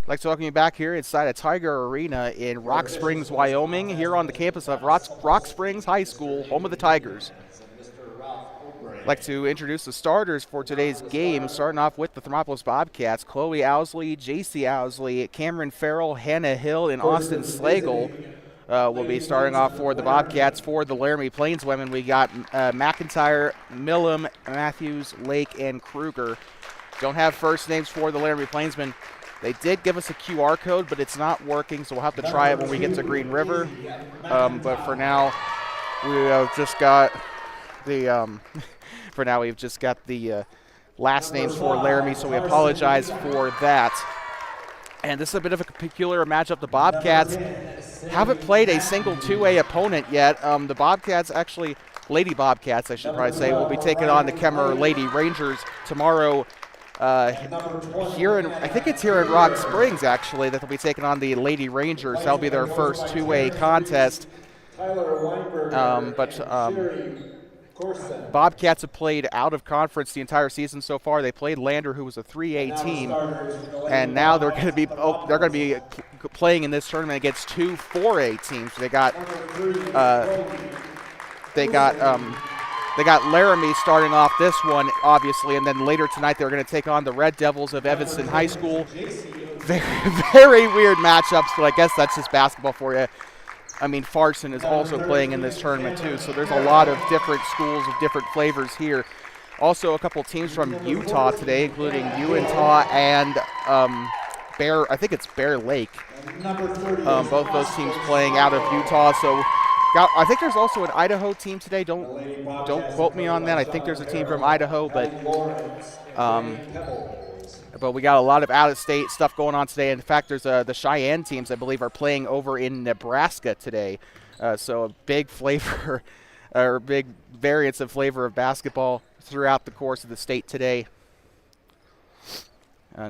I'd like to welcome you back here inside a Tiger Arena in Rock Springs, Wyoming, here on the campus of Rock Springs High School, home of the Tigers. I'd like to introduce the starters for today's game, starting off with the Thermopolis Bobcats. Chloe Owsley, JC Owsley, Cameron Farrell, Hannah Hill, and Austin Slagle will be starting off for the Bobcats. For the Laramie Plainswomen, we got McIntyre, Millam, Matthews, Lake, and Kruger. Don't have first names for the Laramie Plainsmen. They did give us a QR code, but it's not working, so we'll have to try it when we get to Green River. But for now, we have just got the we've just got the last names for Laramie, so we apologize for that. And this is a bit of a peculiar matchup. The Bobcats haven't played a single 2A opponent yet. The Bobcats, actually, Lady Bobcats, I should probably say, will be taking on the Kemmerer Lady Rangers tomorrow. I think it's here in Rock Springs, actually, that they'll be taking on the Lady Rangers. That'll be their first 2A contest. Bobcats have played out of conference the entire season so far. They played Lander, who was a 3A team, and now they're going to be playing in this tournament against two 4A teams. They got Laramie starting off this one, obviously, and then later tonight they're going to take on the Red Devils of Evanston High School. Very, very weird matchups, but I guess that's just basketball for you. I mean, Farson is also playing in this tournament too, so there's a lot of different schools of different flavors here. Also, a couple teams from Utah today, including Uintah and Bear Lake. Both those teams playing out of Utah, so. I think there's also an Idaho team today. Don't quote me on that. I think there's a team from Idaho, but we got a lot of out-of-state stuff going on today. In fact, there's the Cheyenne teams, I believe, are playing over in Nebraska today. So a big flavor, or big variance of flavor of basketball throughout the course of the state today.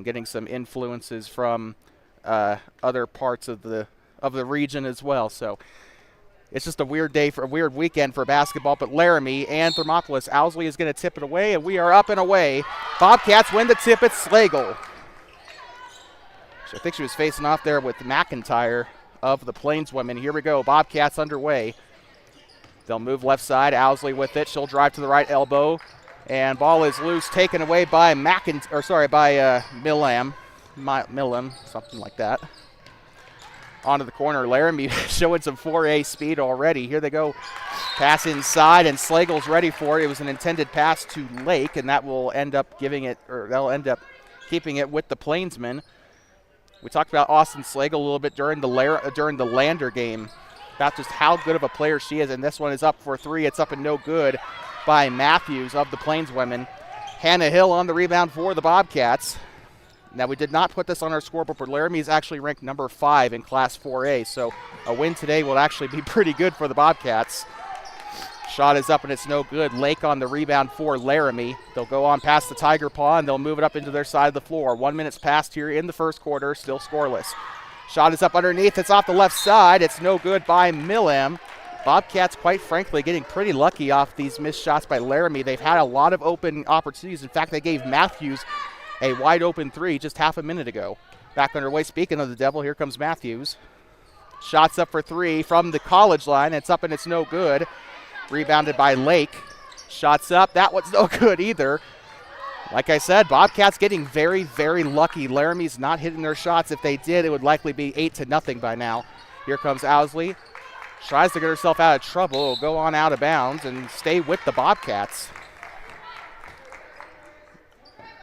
Getting some influences from other parts of the region as well. So. It's just a weird weekend for basketball, but Laramie and Thermopolis. Owsley is going to tip it away, and we are up and away. Bobcats win the tip at Slagle. I think she was facing off there with McIntyre of the Plainswomen. Here we go. Bobcats underway. They'll move left side. Owsley with it. She'll drive to the right elbow, and ball is loose, taken away by Millam, something like that. Onto the corner. Laramie showing some 4A speed already. Here they go. Pass inside, and Slagle's ready for it. It was an intended pass to Lake, and that will end up keeping it with the Plainsmen. We talked about Austin Slagle a little bit during the Lander game about just how good of a player she is, and this one is up for three. It's up and no good by Matthews of the Plainswomen. Hannah Hill on the rebound for the Bobcats. Now, we did not put this on our scoreboard, but Laramie is actually ranked number 5 in Class 4A, so a win today will actually be pretty good for the Bobcats. Shot is up, and it's no good. Lake on the rebound for Laramie. They'll go on past the Tiger Paw, and they'll move it up into their side of the floor. 1 minute's passed here in the first quarter, still scoreless. Shot is up underneath. It's off the left side. It's no good by Millam. Bobcats, quite frankly, getting pretty lucky off these missed shots by Laramie. They've had a lot of open opportunities. In fact, they gave Matthews a wide-open three just half a minute ago. Back underway, speaking of the devil, here comes Matthews. Shots up for three from the college line. It's up and it's no good. Rebounded by Lake. Shots up. That one's no good either. Like I said, Bobcats getting very, very lucky. Laramie's not hitting their shots. If they did, it would likely be 8-0 by now. Here comes Owsley. Tries to get herself out of trouble. Will go on out of bounds and stay with the Bobcats.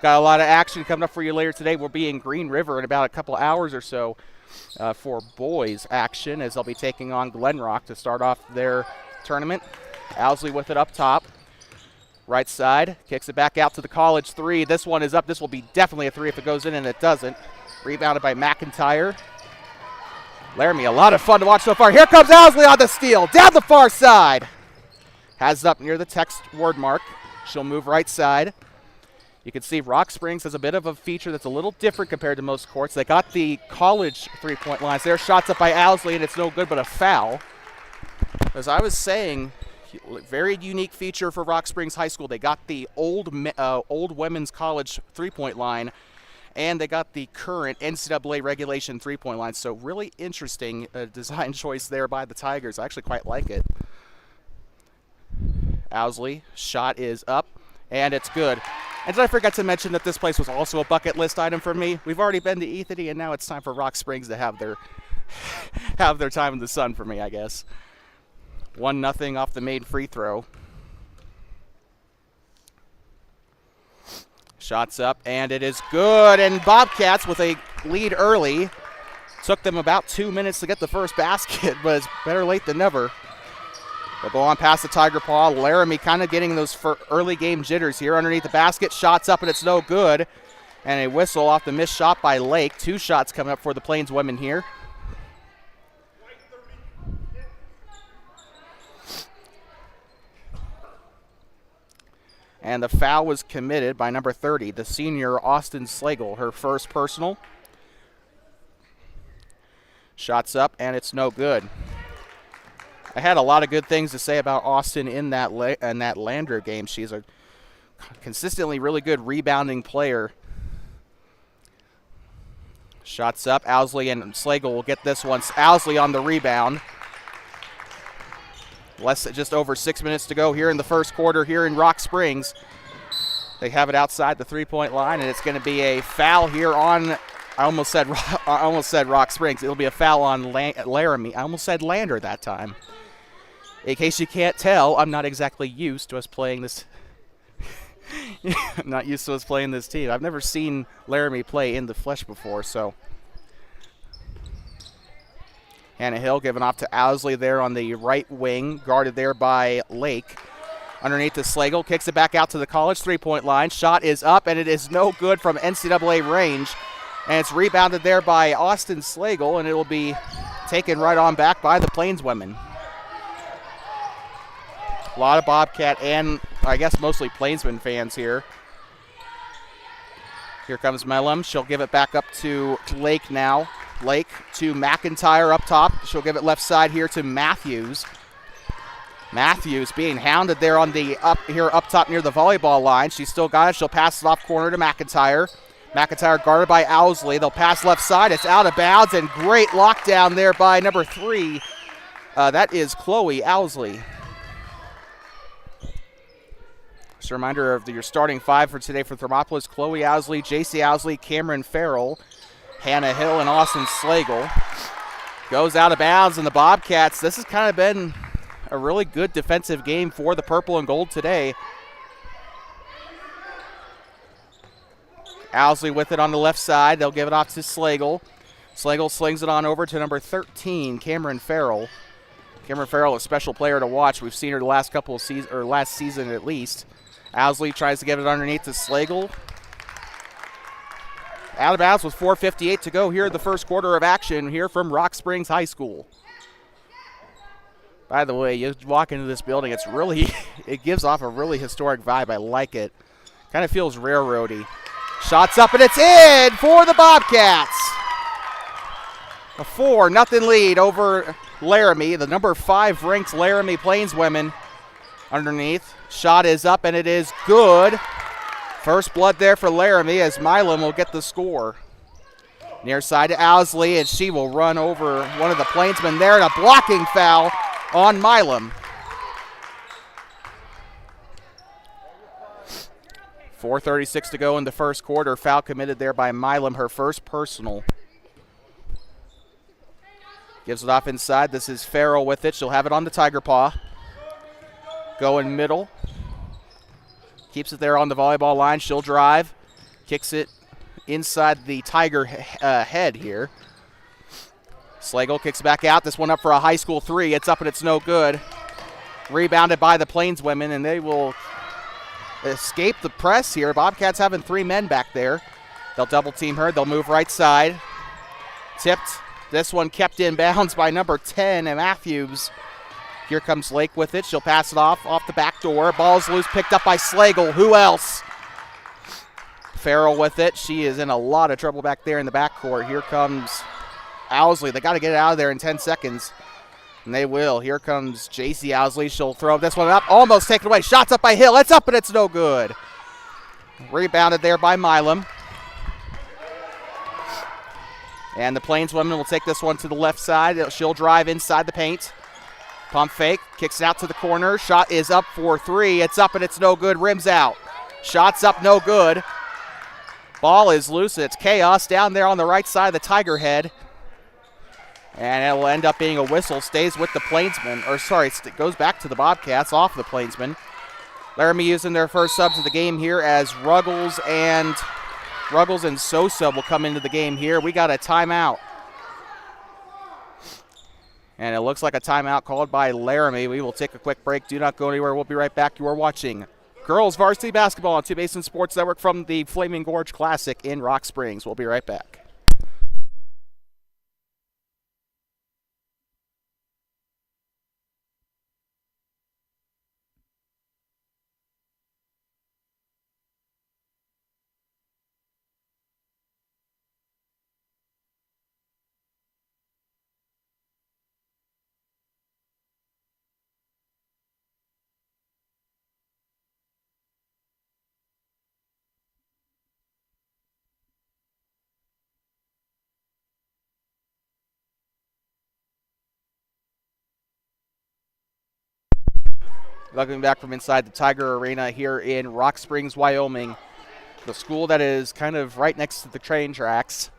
Got a lot of action coming up for you later today. We'll be in Green River in about a couple hours or so for boys action, as they'll be taking on Glen Rock to start off their tournament. Owsley with it up top. Right side, kicks it back out to the college three. This one is up. This will be definitely a three if it goes in, and it doesn't. Rebounded by McIntyre. Laramie, a lot of fun to watch so far. Here comes Owsley on the steal, down the far side. Has it up near the text word mark. She'll move right side. You can see Rock Springs has a bit of a feature that's a little different compared to most courts. They got the college three-point lines there. Shots up by Owsley, and it's no good but a foul. As I was saying, very unique feature for Rock Springs High School. They got the old women's college three-point line, and they got the current NCAA regulation three-point line. So really interesting design choice there by the Tigers. I actually quite like it. Owsley, shot is up, and it's good. And did I forget to mention that this place was also a bucket list item for me? We've already been to Ethity, and now it's time for Rock Springs to have their time in the sun for me, I guess. 1-0 off the made free throw. Shots up, and it is good. And Bobcats with a lead early. Took them about 2 minutes to get the first basket, but it's better late than never. They'll go on past the Tiger Paw. Laramie kind of getting those early game jitters here underneath the basket. Shots up, and it's no good. And a whistle off the missed shot by Lake. 2 shots coming up for the Plainswomen here. And the foul was committed by number 30, the senior Austin Slagle, her first personal. Shots up, and it's no good. I had a lot of good things to say about Austin in that Lander game. She's a consistently really good rebounding player. Shots up, Owsley and Slagle will get this one. Owsley on the rebound. Just over 6 minutes to go here in the first quarter here in Rock Springs. They have it outside the three-point line, and it's going to be a foul here on, I almost said Rock Springs. It'll be a foul on Laramie. I almost said Lander that time. In case you can't tell, I'm not exactly used to us playing this. I'm not used to us playing this team. I've never seen Laramie play in the flesh before, so. Hannah Hill giving off to Owsley there on the right wing, guarded there by Lake. Underneath to Slagle, kicks it back out to the college three-point line. Shot is up, and it is no good from NCAA range. And it's rebounded there by Austin Slagle, and it will be taken right on back by the Plainswomen. A lot of Bobcat and, I guess, mostly Plainsman fans here. Here comes Mellum. She'll give it back up to Lake now. Lake to McIntyre up top. She'll give it left side here to Matthews. Matthews being hounded there on the up top near the volleyball line. She's still got it. She'll pass it off corner to McIntyre. McIntyre guarded by Owsley. They'll pass left side. It's out of bounds, and great lockdown there by number 3. That is Chloe Owsley. Just a reminder of your starting 5 for today for Thermopolis: Chloe Owsley, JC Owsley, Cameron Farrell, Hannah Hill, and Austin Slagle. Goes out of bounds, and the Bobcats, this has kind of been a really good defensive game for the purple and gold today. Owsley with it on the left side. They'll give it off to Slagle. Slagle slings it on over to number 13, Cameron Farrell. Cameron Farrell, a special player to watch. We've seen her the last couple of seasons, or last season at least. Owsley tries to get it underneath to Slagle. Out of bounds with 4:58 to go here in the first quarter of action here from Rock Springs High School. By the way, you walk into this building, it gives off a really historic vibe. I like it. Kind of feels railroady. Shots up, and it's in for the Bobcats. A 4-0 lead over Laramie, the number 5 ranked Laramie Plainswomen. Underneath, shot is up, and it is good. First blood there for Laramie as Milam will get the score. Near side to Owsley, and she will run over one of the Plainsmen there, and a blocking foul on Milam. 4:36 to go in the first quarter. Foul committed there by Milam, her first personal. Gives it off inside. This is Farrell with it. She'll have it on the Tiger Paw. Going middle. Keeps it there on the volleyball line. She'll drive. Kicks it inside the Tiger head here. Slagle kicks back out. This one up for a high school 3. It's up and it's no good. Rebounded by the Plainswomen, and they will escape the press here. Bobcats having 3 men back there. They'll double team her. They'll move right side. Tipped. This one kept in bounds by number 10, and Matthews. Here comes Lake with it. She'll pass it off the back door. Ball's loose, picked up by Slagle. Who else? Farrell with it. She is in a lot of trouble back there in the backcourt. Here comes Owsley. They got to get it out of there in 10 seconds. And they will. Here comes JC Owsley. She'll throw this one up. Almost taken away. Shots up by Hill. It's up, and it's no good. Rebounded there by Milam. And the Plainswomen will take this one to the left side. She'll drive inside the paint. Pump fake, kicks it out to the corner. Shot is up for three. It's up and it's no good. Rims out. Shot's up, no good. Ball is loose. It's chaos down there on the right side of the Tiger head. And it will end up being a whistle. Stays with the Plainsmen. Or sorry, it goes back to the Bobcats off the Plainsmen. Laramie using their first subs of the game here as Ruggles and Sosa will come into the game here. We got a timeout. And it looks like a timeout called by Laramie. We will take a quick break. Do not go anywhere. We'll be right back. You are watching girls varsity basketball on Two Basin Sports Network from the Flaming Gorge Classic in Rock Springs. We'll be right back. Welcome back from inside the Tiger Arena here in Rock Springs, Wyoming. The school that is kind of right next to the train tracks.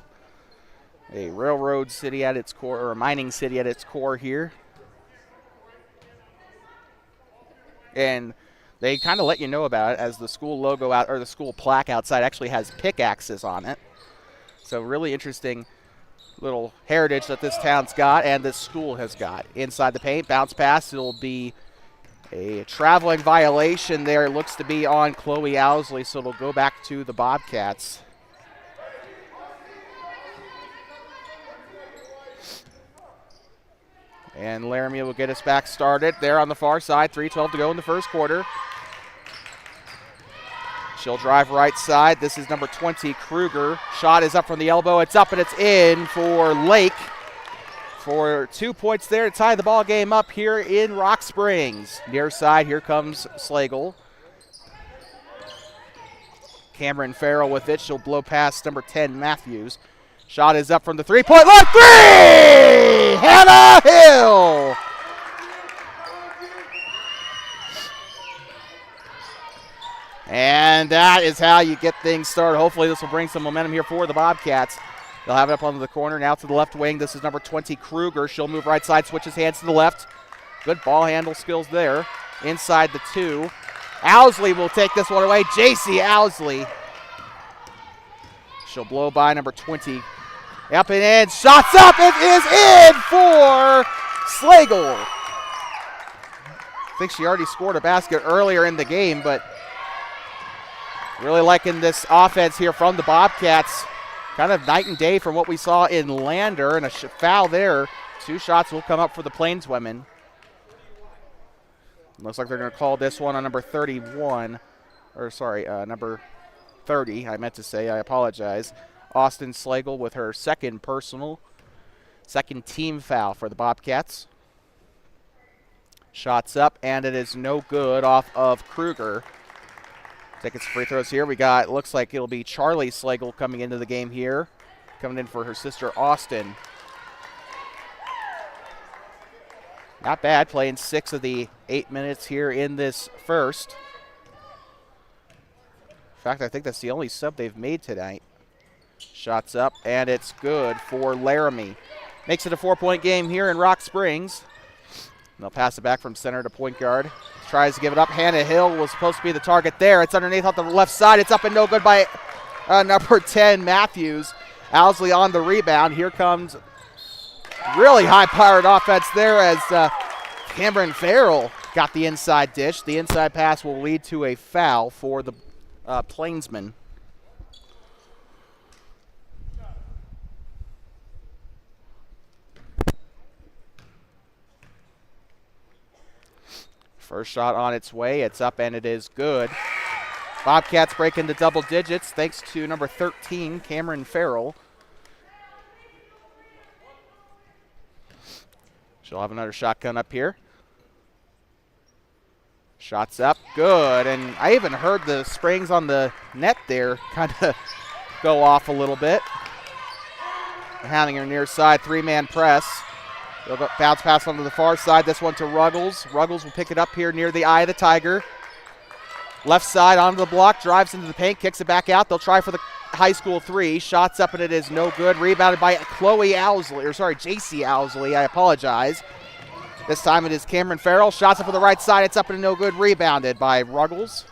A railroad city at its core, or a mining city at its core here. And they kind of let you know about it as the school logo out, or the school plaque outside actually has pickaxes on it. So really interesting little heritage that this town's got and this school has got. Inside the paint, bounce pass, it'll be a traveling violation there. It looks to be on Chloe Owsley, so it'll go back to the Bobcats. And Laramie will get us back started there on the far side. 3:12 to go in the first quarter. She'll drive right side. This is number 20, Kruger. Shot is up from the elbow. It's up and it's in for Lake. For 2 points there to tie the ball game up here in Rock Springs. Near side, here comes Slagle. Cameron Farrell with it. She'll blow past number 10, Matthews. Shot is up from the three-point line. Three! Hannah Hill! And that is how you get things started. Hopefully this will bring some momentum here for the Bobcats. They'll have it up on the corner, now to the left wing. This is number 20, Kruger. She'll move right side, switches hands to the left. Good ball handle skills there. Inside the two. Owsley will take this one away. J.C. Owsley. She'll blow by number 20. Up and in. Shots up. It is in for Slagle. I think she already scored a basket earlier in the game, but really liking this offense here from the Bobcats. Kind of night and day from what we saw in Lander, and a foul there. 2 shots will come up for the Plainswomen. Looks like they're going to call this one on number 31. Or sorry, number 30, I meant to say. I apologize. Austin Slagle with her second team foul for the Bobcats. Shots up, and it is no good off of Kruger. Taking some free throws here. We got, looks like it'll be Charlie Slagle coming into the game here. Coming in for her sister, Austin. Not bad, playing 6 of the 8 minutes here in this first. In fact, I think that's the only sub they've made tonight. Shots up, and it's good for Laramie. Makes it a 4-point game here in Rock Springs. And they'll pass it back from center to point guard. Tries to give it up. Hannah Hill was supposed to be the target there. It's underneath on the left side. It's up and no good by number 10, Matthews. Owsley on the rebound. Here comes really high-powered offense there as Cameron Farrell got the inside dish. The inside pass will lead to a foul for the Plainsmen. First shot on its way. It's up and it is good. Bobcats break into double digits thanks to number 13, Cameron Farrell. She'll have another shotgun up here. Shots up, good. And I even heard the springs on the net there kind of go off a little bit. Hounding her near side, three-man press. They'll go bounce pass onto the far side. This one to Ruggles. Ruggles will pick it up here near the eye of the Tiger. Left side onto the block, drives into the paint, kicks it back out. They'll try for the high school three. Shots up and it is no good. Rebounded by JC Owsley. I apologize. This time it is Cameron Farrell. Shots up for the right side. It's up and no good. Rebounded by Ruggles.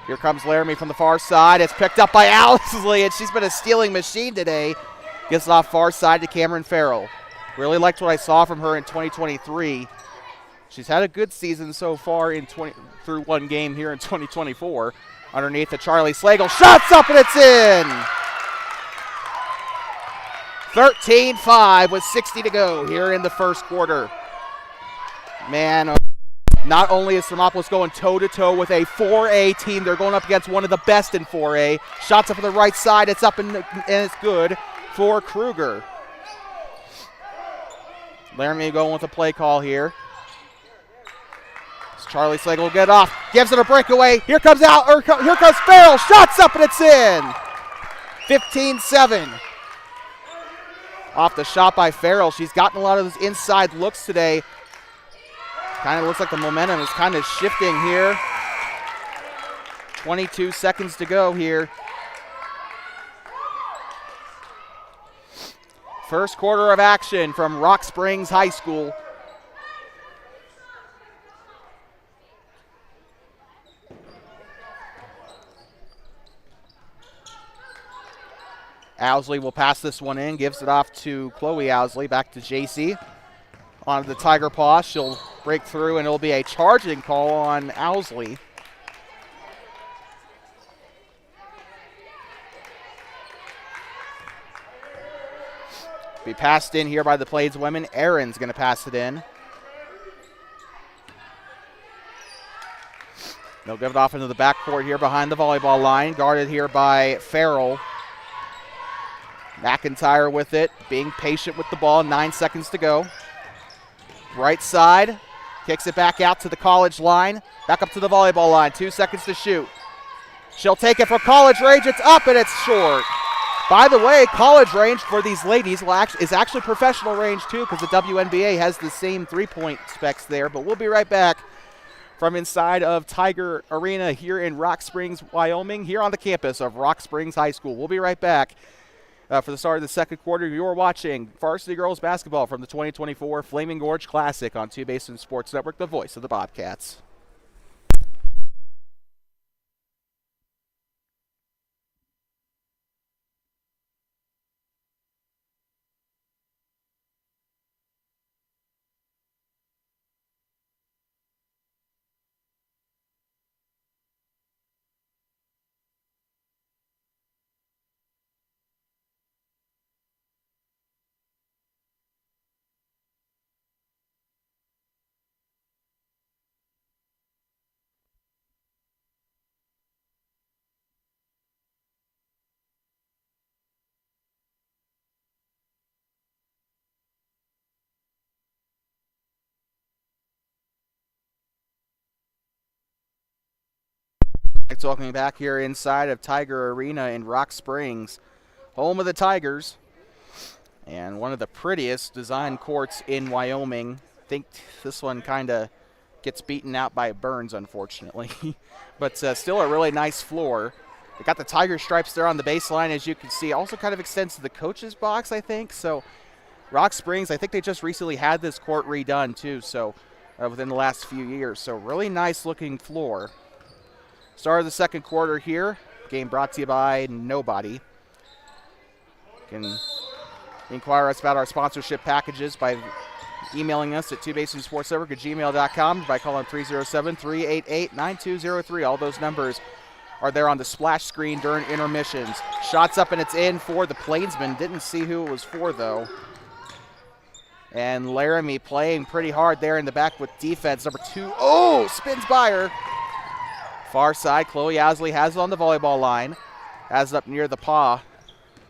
Here comes Laramie from the far side. It's picked up by Owsley, and she's been a stealing machine today. Gets it off far side to Cameron Farrell. Really liked what I saw from her in 2023. She's had a good season so far through one game here in 2024. Underneath to Charlie Slagle. Shots up and it's in! 13-5 with 60 to go here in the first quarter. Man, not only is Thermopolis going toe-to-toe with a 4A team, they're going up against one of the best in 4A. Shots up on the right side. It's up and it's good for Kruger. Laramie going with a play call here. Charlie Slagle will get off. Gives it a breakaway. Here comes Farrell. Shots up and it's in. 15-7. Off the shot by Farrell. She's gotten a lot of those inside looks today. Kind of looks like the momentum is kind of shifting here. 22 seconds to go here. First quarter of action from Rock Springs High School. Owsley will pass this one in, gives it off to Chloe Owsley, back to JC. Onto the Tiger Paw, she'll break through and it'll be a charging call on Owsley. Be passed in here by the Plainswomen. Aaron's going to pass it in. They'll give it off into the backcourt here behind the volleyball line, guarded here by Farrell. McIntyre with it, being patient with the ball, 9 seconds to go. Right side, kicks it back out to the college line, back up to the volleyball line, 2 seconds to shoot. She'll take it for college range, it's up and it's short. By the way, college range for these ladies is actually professional range too, because the WNBA has the same three-point specs there, but we'll be right back from inside of Tiger Arena here in Rock Springs, Wyoming, here on the campus of Rock Springs High School. We'll be right back. For the start of the second quarter, you're watching Varsity Girls Basketball from the 2024 Flaming Gorge Classic on Two Basin Sports Network, the voice of the Bobcats. Welcome back here inside of Tiger Arena in Rock Springs, home of the Tigers, and one of the prettiest design courts in Wyoming. I think this one kind of gets beaten out by Burns, unfortunately, but still a really nice floor. They got the Tiger stripes there on the baseline, as you can see. Also kind of extends to the coach's box, I think. So Rock Springs, I think they just recently had this court redone too, so within the last few years. So really nice looking floor. Start of the second quarter here. Game brought to you by nobody. You can inquire us about our sponsorship packages by emailing us at twobasinsportsnetwork@gmail.com, by calling 307-388-9203. All those numbers are there on the splash screen during intermissions. Shots up and it's in for the Plainsmen. Didn't see who it was for though. And Laramie playing pretty hard there in the back with defense. Number 2, spins by her. Far side, Chloe Owsley has it on the volleyball line. Has it up near the paw.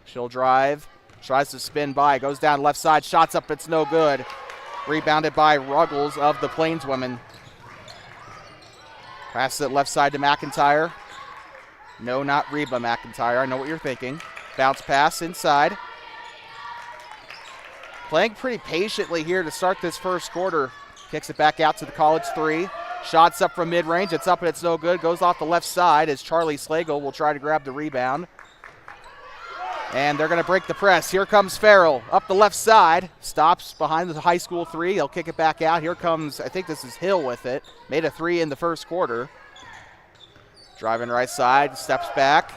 She'll drive, tries to spin by, goes down left side, shots up, it's no good. Rebounded by Ruggles of the Plainswomen. Passes it left side to McIntyre. No, not Reba McIntyre. I know what you're thinking. Bounce pass inside. Playing pretty patiently here to start this first quarter. Kicks it back out to the college 3. Shots up from mid-range. It's up and it's no good. Goes off the left side as Charlie Slagle will try to grab the rebound. And they're going to break the press. Here comes Farrell up the left side. Stops behind the high school 3. He'll kick it back out. Here comes, I think this is Hill with it. Made a 3 in the first quarter. Driving right side. Steps back.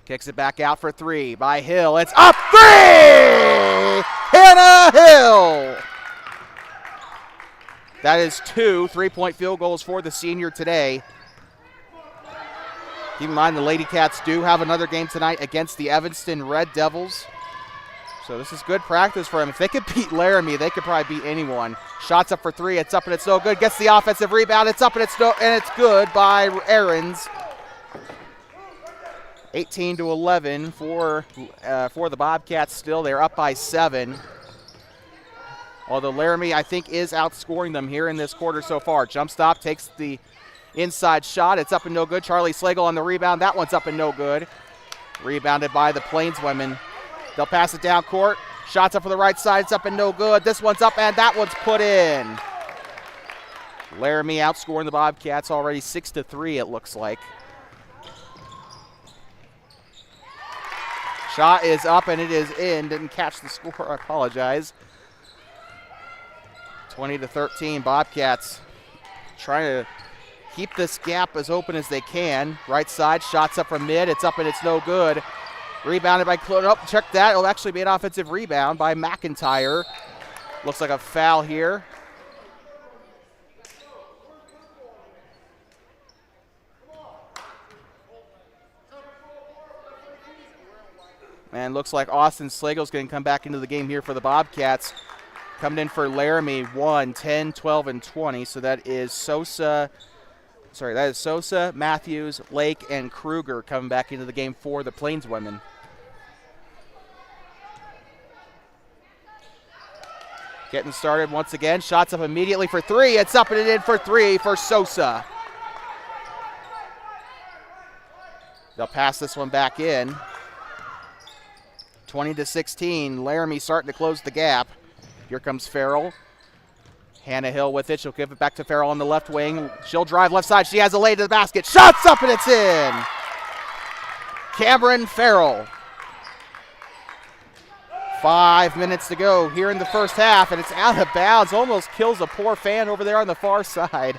Kicks it back out for 3 by Hill. It's up 3! Hannah Hill! That is 2 3-point field goals for the senior today. Keep in mind the Lady Cats do have another game tonight against the Evanston Red Devils. So this is good practice for them. If they could beat Laramie, they could probably beat anyone. Shots up for 3. It's up and it's no good. Gets the offensive rebound. It's up and it's good by Ahrens. 18-11 for the Bobcats still. They're up by 7. Although Laramie, I think, is outscoring them here in this quarter so far. Jump stop, takes the inside shot. It's up and no good. Charlie Slagle on the rebound. That one's up and no good. Rebounded by the Plainswomen. They'll pass it down court. Shots up for the right side. It's up and no good. This one's up and that one's put in. Laramie outscoring the Bobcats already 6-3, it looks like. Shot is up and it is in. Didn't catch the score. I apologize. 20-13, Bobcats trying to keep this gap as open as they can. Right side, shots up from mid. It's up and it's no good. Rebounded by Clone. Oh, check that. It'll actually be an offensive rebound by McIntyre. Looks like a foul here. And looks like Austin Slagle's going to come back into the game here for the Bobcats. Coming in for Laramie, 1, 10, 12, and 20. So that is Sosa, Matthews, Lake, and Kruger coming back into the game for the Plainswomen. Getting started once again. Shots up immediately for 3. It's up and it in for 3 for Sosa. They'll pass this one back in. 20-16. Laramie starting to close the gap. Here comes Farrell. Hannah Hill with it. She'll give it back to Farrell on the left wing. She'll drive left side. She has a lay to the basket. Shots up and it's in. Cameron Farrell. 5 minutes to go here in the first half, and it's out of bounds. Almost kills a poor fan over there on the far side.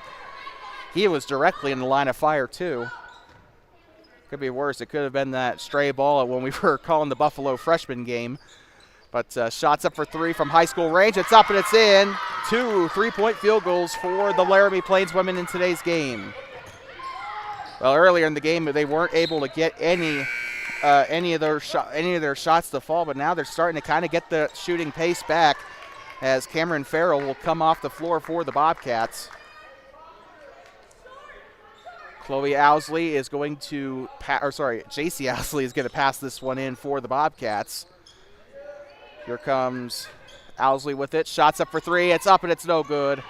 He was directly in the line of fire, too. Could be worse. It could have been that stray ball when we were calling the Buffalo freshman game. But shots up for 3 from high school range. It's up and it's in. 2 3-point field goals for the Laramie Plainswomen in today's game. Well, earlier in the game, they weren't able to get any of their shots to fall, but now they're starting to kind of get the shooting pace back as Cameron Farrell will come off the floor for the Bobcats. Chloe Owsley is going to JC Owsley is going to pass this one in for the Bobcats. Here comes Owsley with it. Shots up for 3. It's up and it's no good.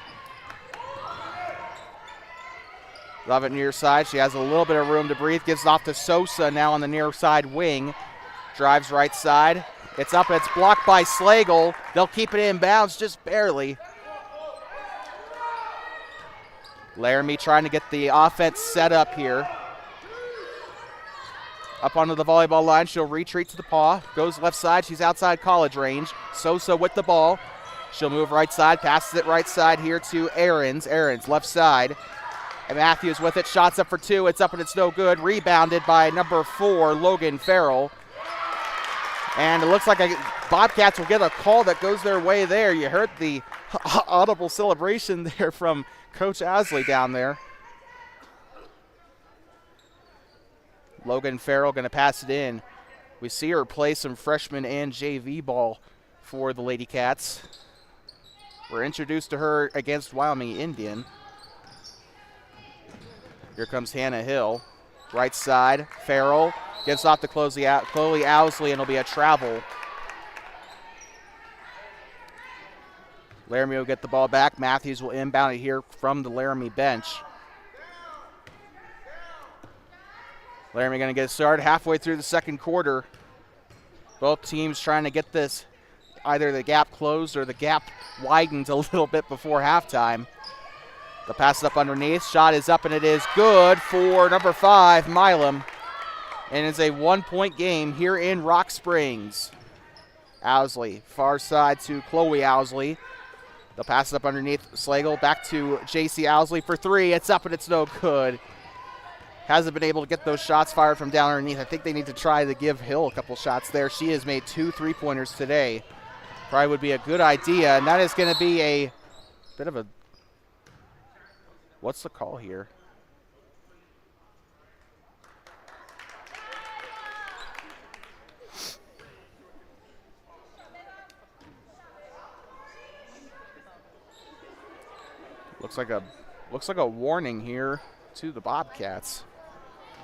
Love it near side. She has a little bit of room to breathe. Gives it off to Sosa now on the near side wing. Drives right side. It's up and it's blocked by Slagle. They'll keep it in bounds just barely. Laramie trying to get the offense set up here. Up onto the volleyball line. She'll retreat to the paw. Goes left side. She's outside college range. Sosa with the ball. She'll move right side. Passes it right side here to Ahrens. Ahrens left side. And Matthews with it. Shots up for 2. It's up and it's no good. Rebounded by number 4, Logan Farrell. And it looks like Bobcats will get a call that goes their way there. You heard the audible celebration there from Coach Owsley down there. Logan Farrell going to pass it in. We see her play some freshman and JV ball for the Lady Cats. We're introduced to her against Wyoming Indian. Here comes Hannah Hill. Right side, Farrell gives off to Chloe Owsley, and it'll be a travel. Laramie will get the ball back. Matthews will inbound it here from the Laramie bench. Laramie going to get started halfway through the second quarter. Both teams trying to get this, either the gap closed or the gap widened a little bit before halftime. The pass up underneath. Shot is up, and it is good for number 5, Milam. And it's a 1-point game here in Rock Springs. Owsley, far side to Chloe Owsley. They'll pass it up underneath Slagle. Back to J.C. Owsley for 3. It's up, and it's no good. Hasn't been able to get those shots fired from down underneath. I think they need to try to give Hill a couple shots there. She has made 2 3-pointers today. Probably would be a good idea, and that is going to be a bit of a, what's the call here? Looks like a warning here to the Bobcats.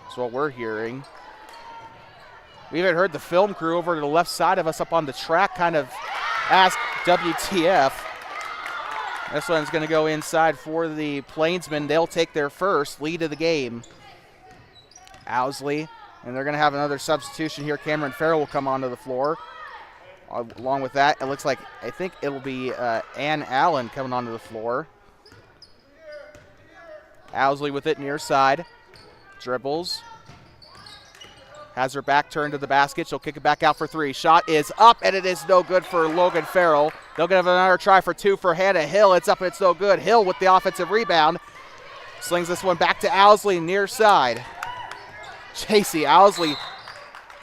That's what we're hearing. We even heard the film crew over to the left side of us up on the track kind of ask WTF. This one's going to go inside for the Plainsmen. They'll take their first lead of the game. Owsley, and they're going to have another substitution here. Cameron Farrell will come onto the floor. Along with that, it looks like, I think it'll be Ann Allen coming onto the floor. Owsley with it near side. Dribbles. Has her back turned to the basket. She'll kick it back out for 3. Shot is up, and it is no good for Logan Farrell. They'll have another try for 2 for Hannah Hill. It's up, and it's no good. Hill with the offensive rebound. Slings this one back to Owsley near side. J.C. Owsley,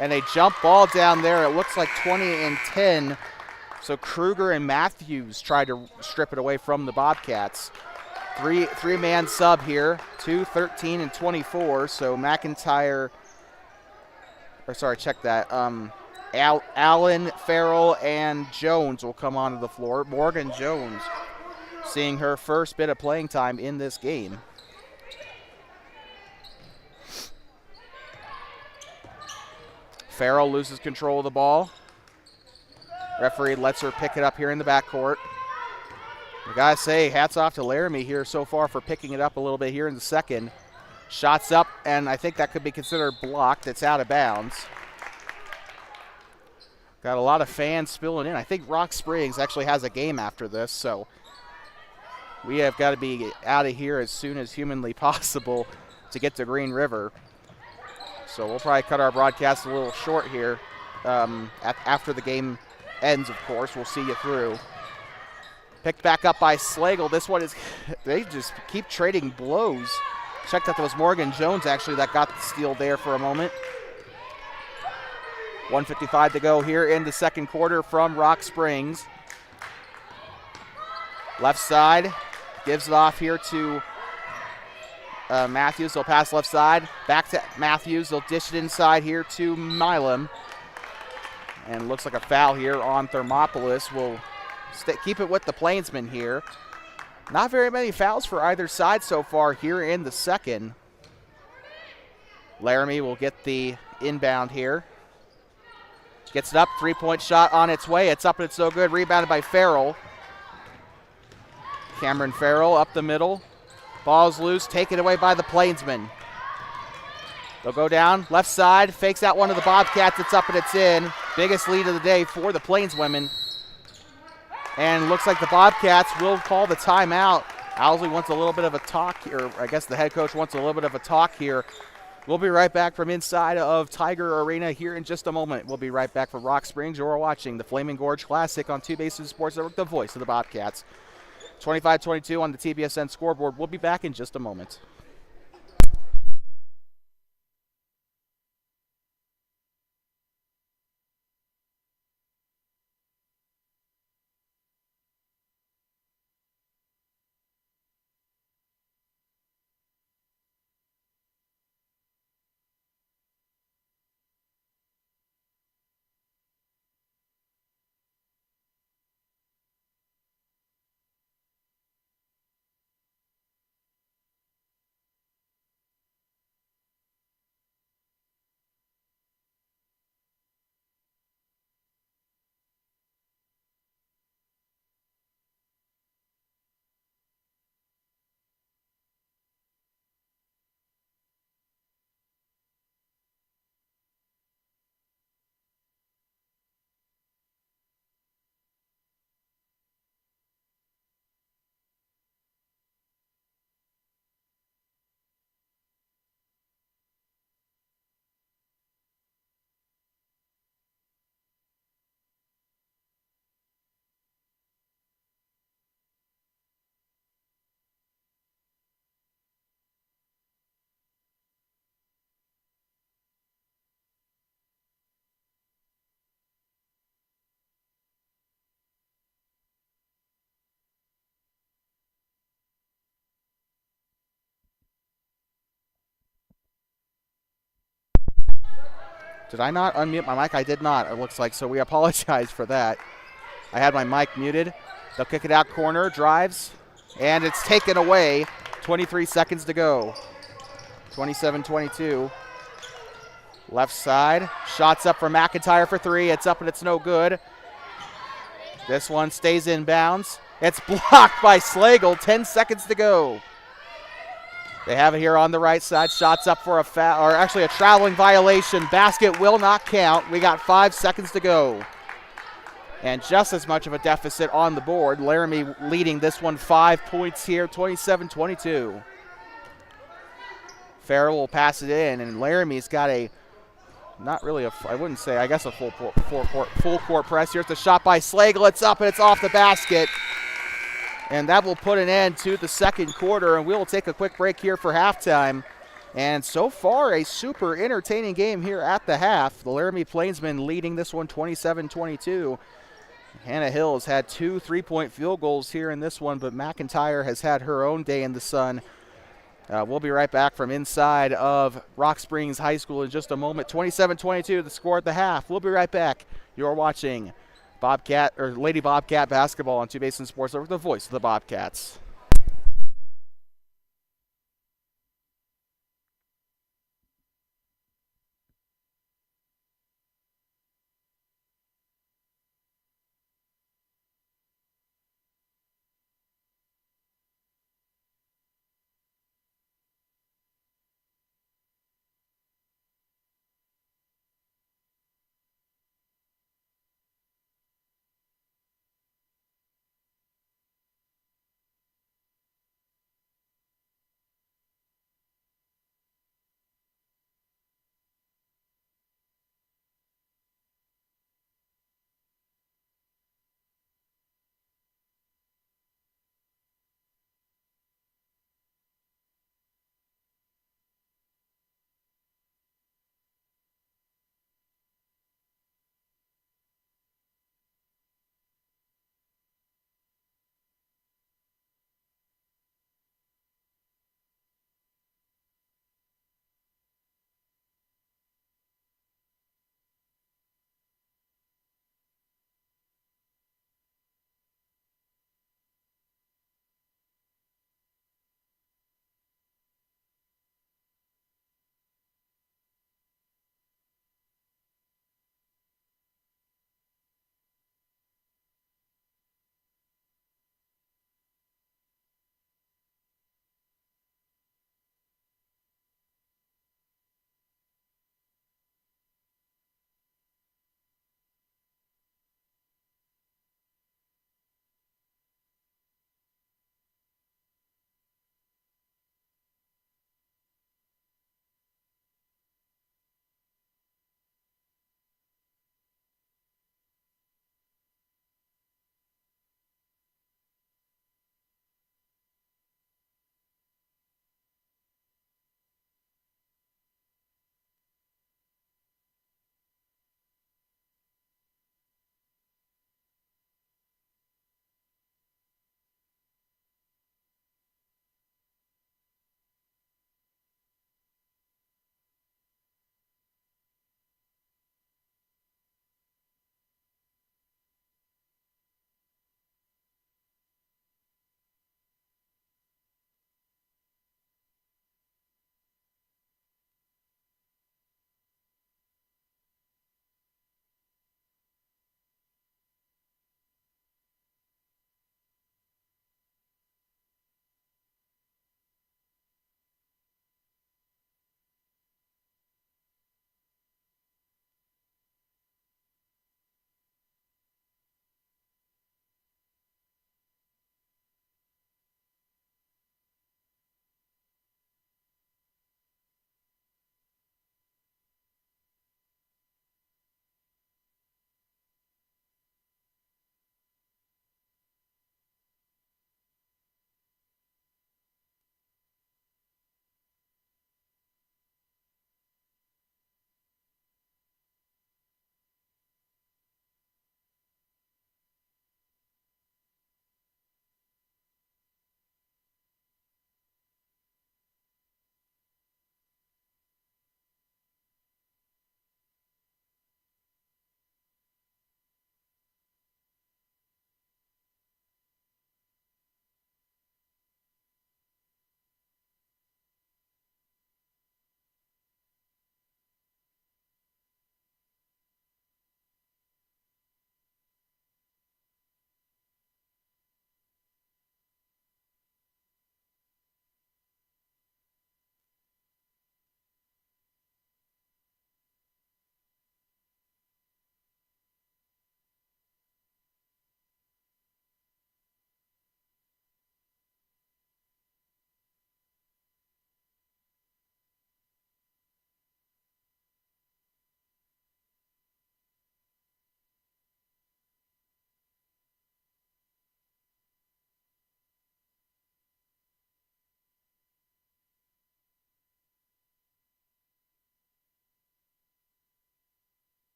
and a jump ball down there. It looks like 20 and 10. So Kruger and Matthews tried to strip it away from the Bobcats. Three-man sub here, 2, 13, and 24. So McIntyre, or sorry, check that. Allen, Farrell, and Jones will come onto the floor. Morgan Jones seeing her first bit of playing time in this game. Farrell loses control of the ball. Referee lets her pick it up here in the backcourt. I gotta say, hats off to Laramie here so far for picking it up a little bit here in the second. Shots up, and I think that could be considered blocked. It's out of bounds. Got a lot of fans spilling in. I think Rock Springs actually has a game after this, so we have got to be out of here as soon as humanly possible to get to Green River. So we'll probably cut our broadcast a little short here. After the game ends, of course, we'll see you through. Picked back up by Slagle. This one is, they just keep trading blows. Checked that was Morgan Jones, actually, that got the steal there for a moment. 1:55 to go here in the second quarter from Rock Springs. Left side, gives it off here to Matthews. They'll pass left side, back to Matthews. They'll dish it inside here to Milam. And looks like a foul here on Thermopolis. We'll keep it with the Plainsmen here. Not very many fouls for either side so far here in the second. Laramie will get the inbound here. Gets it up, 3-point shot on its way. It's up and it's no good. Rebounded by Farrell. Cameron Farrell up the middle. Ball's loose, taken away by the Plainsmen. They'll go down, left side, fakes out one of the Bobcats. It's up and it's in. Biggest lead of the day for the Plainswomen. And looks like the Bobcats will call the timeout. Owsley wants a little bit of a talk here. I guess the head coach wants a little bit of a talk here. We'll be right back from inside of Tiger Arena here in just a moment. We'll be right back from Rock Springs. You're watching the Flaming Gorge Classic on Two Bases Sports Network, the voice of the Bobcats. 25-22 on the TBSN scoreboard. We'll be back in just a moment. Did I not unmute my mic? I did not, it looks like, so we apologize for that. I had my mic muted. They'll kick it out corner, drives, and it's taken away. 23 seconds to go. 27-22. Left side, shots up for McIntyre for three. It's up and it's no good. This one stays in bounds. It's blocked by Slagle. 10 seconds to go. They have it here on the right side. Shots up for a foul, or actually a traveling violation. Basket will not count. We got 5 seconds to go. And just as much of a deficit on the board. Laramie leading this one 5 points here, 27-22. Farrell will pass it in, and Laramie's got a, not really a, I wouldn't say, I guess a full court press. Here's the shot by Slagle. It's up and it's off the basket. And that will put an end to the second quarter, and we'll take a quick break here for halftime. And so far, a super entertaining game here at the half. The Laramie Plainsmen leading this one 27-22. Hannah Hill has had 2 3-point field goals here in this one, but McIntyre has had her own day in the sun. We'll be right back from inside of Rock Springs High School in just a moment. 27-22, the score at the half. We'll be right back. You're watching Bobcat or Lady Bobcat basketball on Two Basin Sports, the voice of the Bobcats.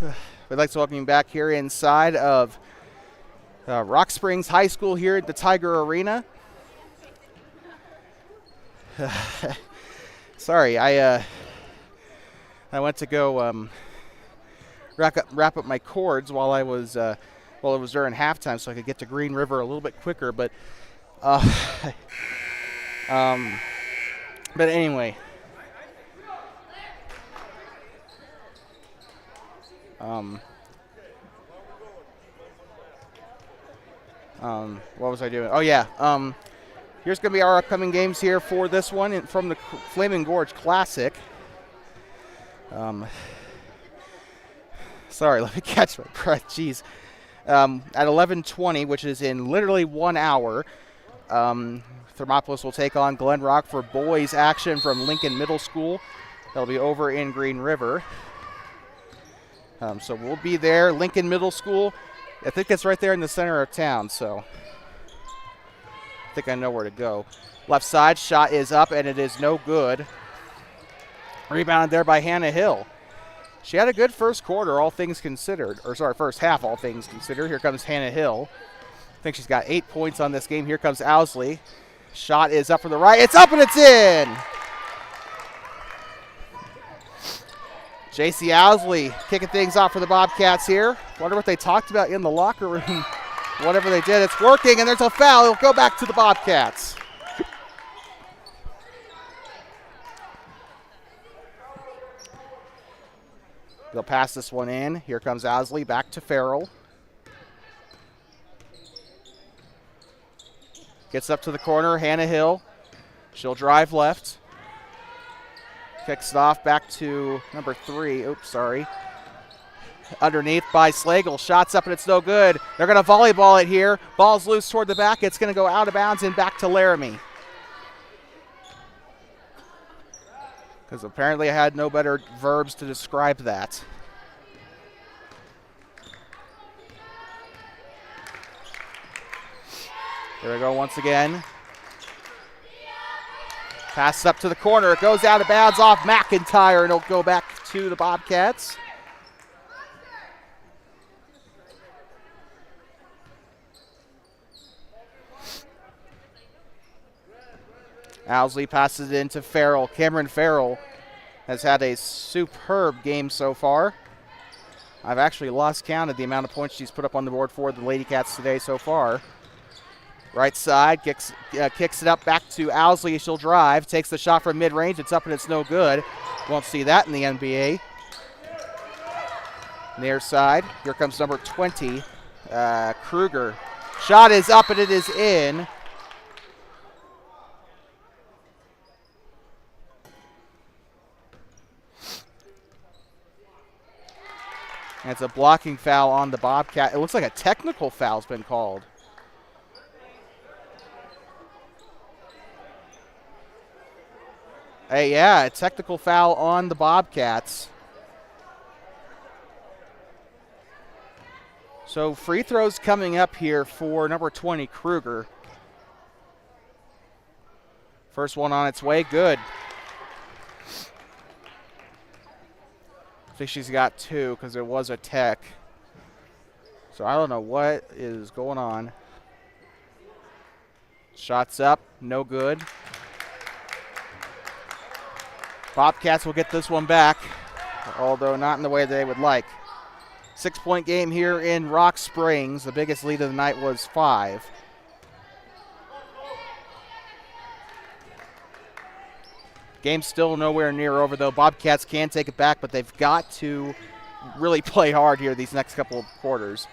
We'd like to welcome you back here inside of Rock Springs High School here at the Tiger Arena. Sorry, I went to go wrap up my cords while it was during halftime, so I could get to Green River a little bit quicker. But anyway. What was I doing? Oh yeah. Here's going to be our upcoming games here for this one from the Flaming Gorge Classic. Sorry, let me catch my breath. Jeez. At 11:20, which is in literally 1 hour, Thermopolis will take on Glen Rock for boys action from Lincoln Middle School. They'll be over in Green River. So we'll be there. Lincoln Middle School. I think it's right there in the center of town, so I think I know where to go. Left side, shot is up, and it is no good. Rebounded there by Hannah Hill. She had a good first quarter, all things considered. First half, all things considered. Here comes Hannah Hill. I think she's got 8 points on this game. Here comes Owsley. Shot is up for the right. It's up and it's in! J.C. Owsley kicking things off for the Bobcats here. Wonder what they talked about in the locker room. Whatever they did, it's working, and there's a foul. It'll go back to the Bobcats. They'll pass this one in. Here comes Owsley back to Farrell. Gets up to the corner, Hannah Hill. She'll drive left. Kicks it off back to number 3. Oops, sorry. Underneath by Slagle. Shots up and it's no good. They're going to volleyball it here. Ball's loose toward the back. It's going to go out of bounds and back to Laramie. Because apparently I had no better verbs to describe that. Here we go once again. Pass up to the corner. It goes out of bounds off McIntyre, and it'll go back to the Bobcats. Owsley passes it into Farrell. Cameron Farrell has had a superb game so far. I've actually lost count of the amount of points she's put up on the board for the Lady Cats today so far. Right side, kicks it up back to Owsley. She'll drive, takes the shot from mid-range. It's up and it's no good. Won't see that in the NBA. Near side, here comes number 20, Kruger. Shot is up and it is in. And it's a blocking foul on the Bobcat. It looks like a technical foul's been called. Hey, yeah, a technical foul on the Bobcats. So free throws coming up here for number 20, Kruger. First one on its way, good. I think she's got 2 because it was a tech. So I don't know what is going on. Shots up, no good. Bobcats will get this one back, although not in the way they would like. 6-point game here in Rock Springs. The biggest lead of the night was 5. Game's still nowhere near over, though. Bobcats can take it back, but they've got to really play hard here these next couple of quarters.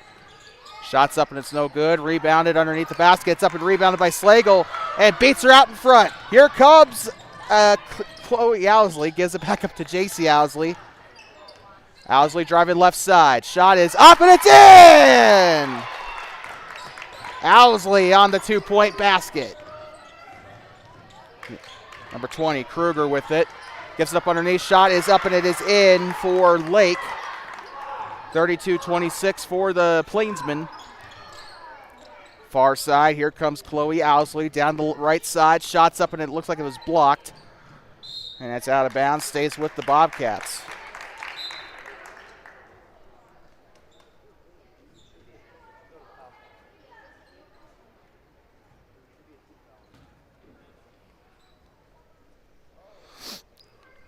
Shots up and it's no good. Rebounded underneath the basket. It's up and rebounded by Slagle and beats her out in front. Here comes Chloe Owsley. Gives it back up to J.C. Owsley. Owsley driving left side. Shot is up and it's in! Owsley on the 2-point basket. Number 20, Kruger with it. Gets it up underneath. Shot is up and it is in for Lake. 32-26 for the Plainsmen. Far side, here comes Chloe Owsley down the right side. Shots up and it looks like it was blocked. And it's out of bounds, stays with the Bobcats.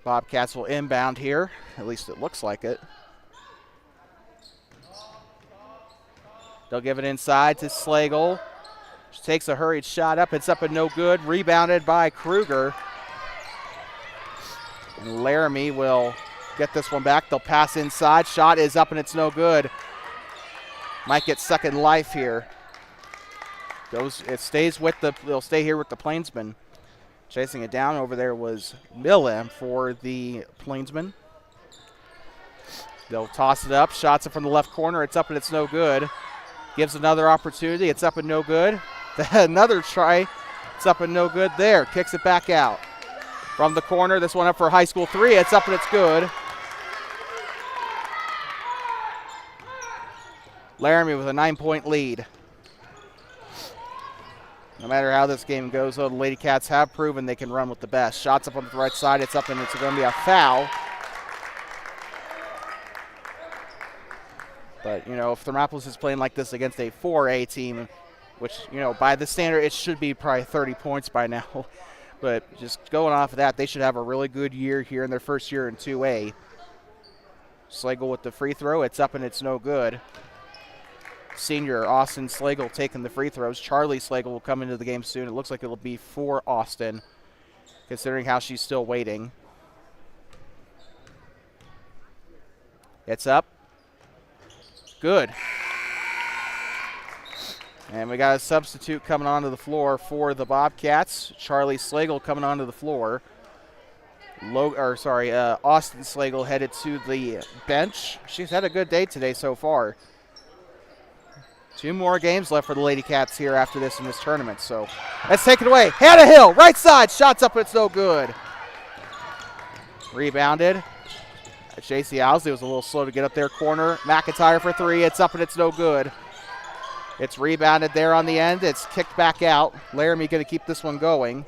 Bobcats will inbound here. At least it looks like it. They'll give it inside to Slagle. She takes a hurried shot up. It's up and no good. Rebounded by Kruger. And Laramie will get this one back. They'll pass inside. Shot is up and it's no good. Might get second life here. It stays with they'll stay here with the Plainsmen. Chasing it down over there was Millam for the Plainsmen. They'll toss it up. Shots it from the left corner. It's up and it's no good. Gives another opportunity. It's up and no good. Another try. It's up and no good there. Kicks it back out. From the corner, this one up for a high school three. It's up and it's good. Laramie with a 9-point lead. No matter how this game goes, though, the Lady Cats have proven they can run with the best. Shots up on the right side. It's up and it's going to be a foul. But, you know, if Thermopolis is playing like this against a 4A team, which, you know, by the standard, it should be probably 30 points by now. But just going off of that, they should have a really good year here in their first year in 2A. Slagle with the free throw. It's up and it's no good. Senior Austin Slagle taking the free throws. Charlie Slagle will come into the game soon. It looks like it'll be for Austin, considering how she's still waiting. It's up. Good. And we got a substitute coming onto the floor for the Bobcats. Charlie Slagle coming onto the floor. Austin Slagle headed to the bench. She's had a good day today so far. 2 more games left for the Lady Cats here after this in this tournament. So let's take it away. Hannah Hill, right side. Shots up, it's no good. Rebounded. J.C. Owsley was a little slow to get up there. Corner. McIntyre for three. It's up and it's no good. It's rebounded there on the end. It's kicked back out. Laramie going to keep this one going.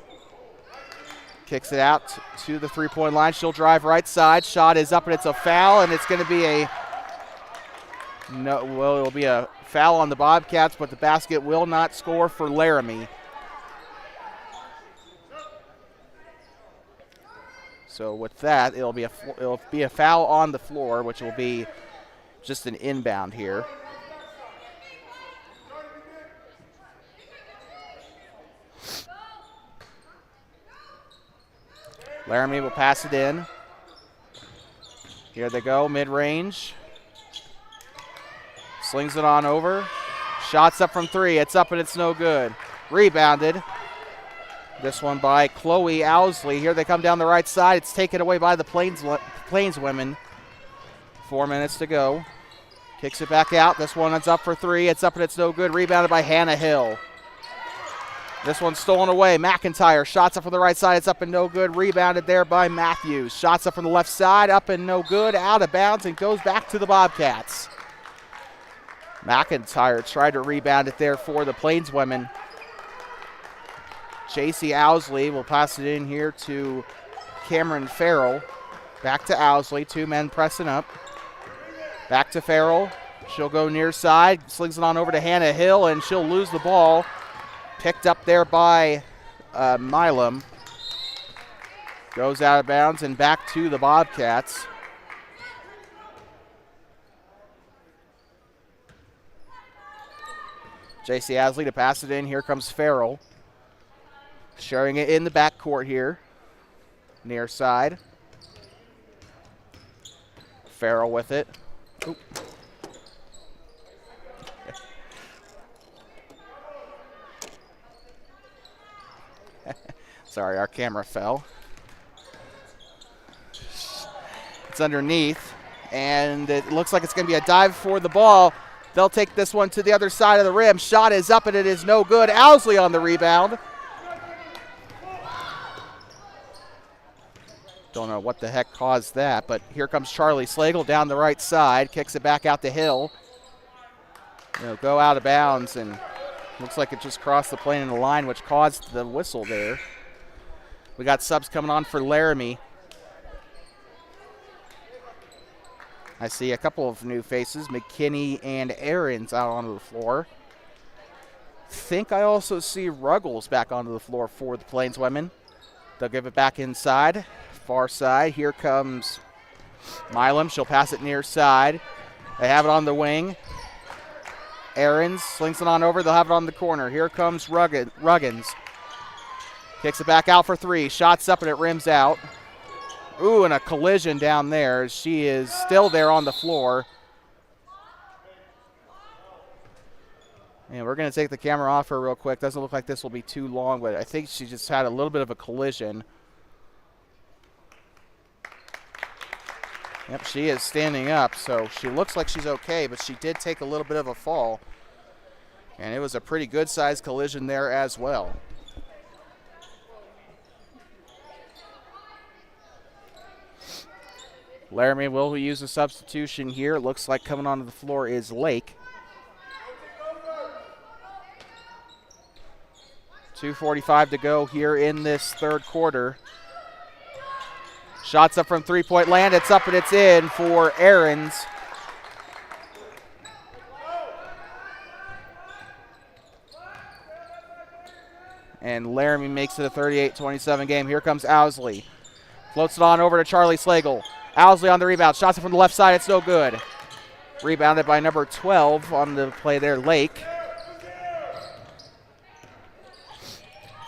Kicks it out to the three-point line. She'll drive right side. Shot is up and it's a foul, and it's going to be it'll be a foul on the Bobcats, but the basket will not score for Laramie. So with that, it'll be a foul on the floor, which will be just an inbound here. Laramie will pass it in. Here they go, mid-range. Slings it on over. Shots up from three. It's up and it's no good. Rebounded. This one by Chloe Owsley. Here they come down the right side. It's taken away by the Plainswomen. 4 minutes to go. Kicks it back out. This one is up for three. It's up and it's no good. Rebounded by Hannah Hill. This one's stolen away. McIntyre. Shots up from the right side. It's up and no good. Rebounded there by Matthews. Shots up from the left side. Up and no good. Out of bounds and goes back to the Bobcats. McIntyre tried to rebound it there for the Plainswomen. J.C. Owsley will pass it in here to Cameron Farrell. Back to Owsley. 2 men pressing up. Back to Farrell. She'll go near side. Slings it on over to Hannah Hill, and she'll lose the ball. Picked up there by Milam. Goes out of bounds and back to the Bobcats. J.C. Owsley to pass it in. Here comes Farrell. Sharing it in the backcourt here. Near side. Farrell with it. Oop. Sorry, our camera fell. It's underneath, and it looks like it's going to be a dive for the ball. They'll take this one to the other side of the rim. Shot is up, and it is no good. Owsley on the rebound. Don't know what the heck caused that, but here comes Charlie Slagle down the right side. Kicks it back out to Hill. It'll go out of bounds, and looks like it just crossed the plane in the line, which caused the whistle there. We got subs coming on for Laramie. I see a couple of new faces, McKinney and Aarons out onto the floor. Think I also see Ruggles back onto the floor for the Plainswomen. They'll give it back inside. Far side, here comes Milam. She'll pass it near side. They have it on the wing. Ahrens slings it on over. They'll have it on the corner. Here comes Ruggins. Kicks it back out for three. Shots up and it rims out. Ooh, and a collision down there. She is still there on the floor. And we're going to take the camera off her real quick. Doesn't look like this will be too long, but I think she just had a little bit of a collision. Yep, she is standing up, so she looks like she's okay, but she did take a little bit of a fall. And it was a pretty good-sized collision there as well. Laramie will use a substitution here. It looks like coming onto the floor is Lake. 2:45 to go here in this third quarter. Shots up from three-point land. It's up and it's in for Ahrens. And Laramie makes it a 38-27 game. Here comes Owsley. Floats it on over to Charlie Slagle. Owsley on the rebound. Shots it from the left side. It's no good. Rebounded by number 12 on the play there, Lake.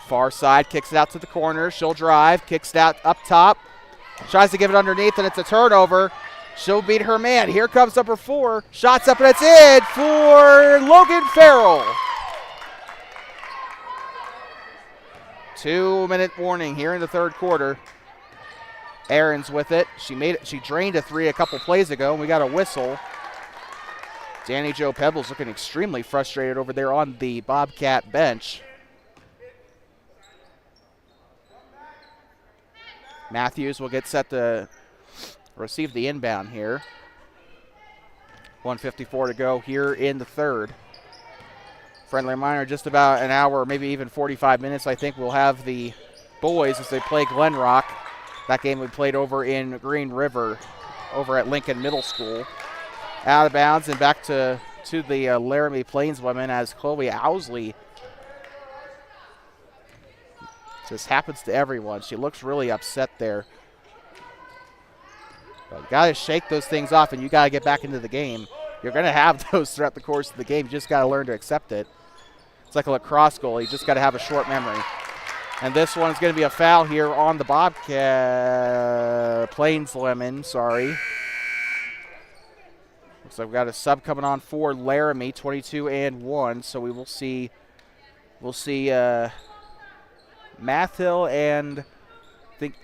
Far side, kicks it out to the corner. She'll drive, kicks it out up top. Tries to give it underneath, and it's a turnover. She'll beat her man. Here comes number 4. Shots up, and it's in for Logan Farrell. 2-minute warning here in the third quarter. Ahrens with it. She drained a three a couple plays ago, and we got a whistle. Danny Jo Pebbles looking extremely frustrated over there on the Bobcat bench. Matthews will get set to receive the inbound here. 1:54 to go here in the third. Friendly reminder, just about an hour, maybe even 45 minutes, I think we'll have the boys as they play Glen Rock. That game we played over in Green River over at Lincoln Middle School. Out of bounds and back to the Laramie Plainswomen as Chloe Owsley. This happens to everyone. She looks really upset there. But you got to shake those things off, and you got to get back into the game. You're going to have those throughout the course of the game. You just got to learn to accept it. It's like a lacrosse goal. You just got to have a short memory. And this one's going to be a foul here on the Bobcat Plainswomen. Sorry. Looks like we got a sub coming on for Laramie, 22-1. So we will see. We'll see. Mathill and I think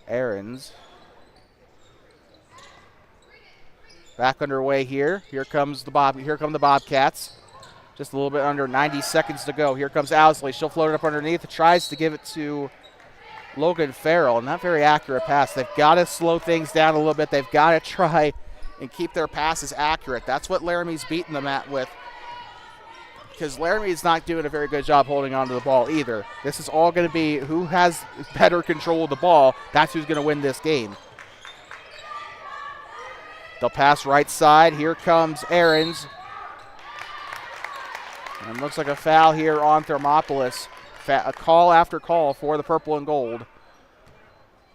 Ahrens. Back underway here. Here come the Bobcats. Just a little bit under 90 seconds to go. Here comes Owsley. She'll float it up underneath. Tries to give it to Logan Farrell. Not very accurate pass. They've got to slow things down a little bit. They've got to try and keep their passes accurate. That's what Laramie's beating them at with. Because Laramie is not doing a very good job holding on to the ball either. This is all going to be who has better control of the ball. That's who's going to win this game. They'll pass right side. Here comes Ahrens. And it looks like a foul here on Thermopolis. A call after call for the purple and gold.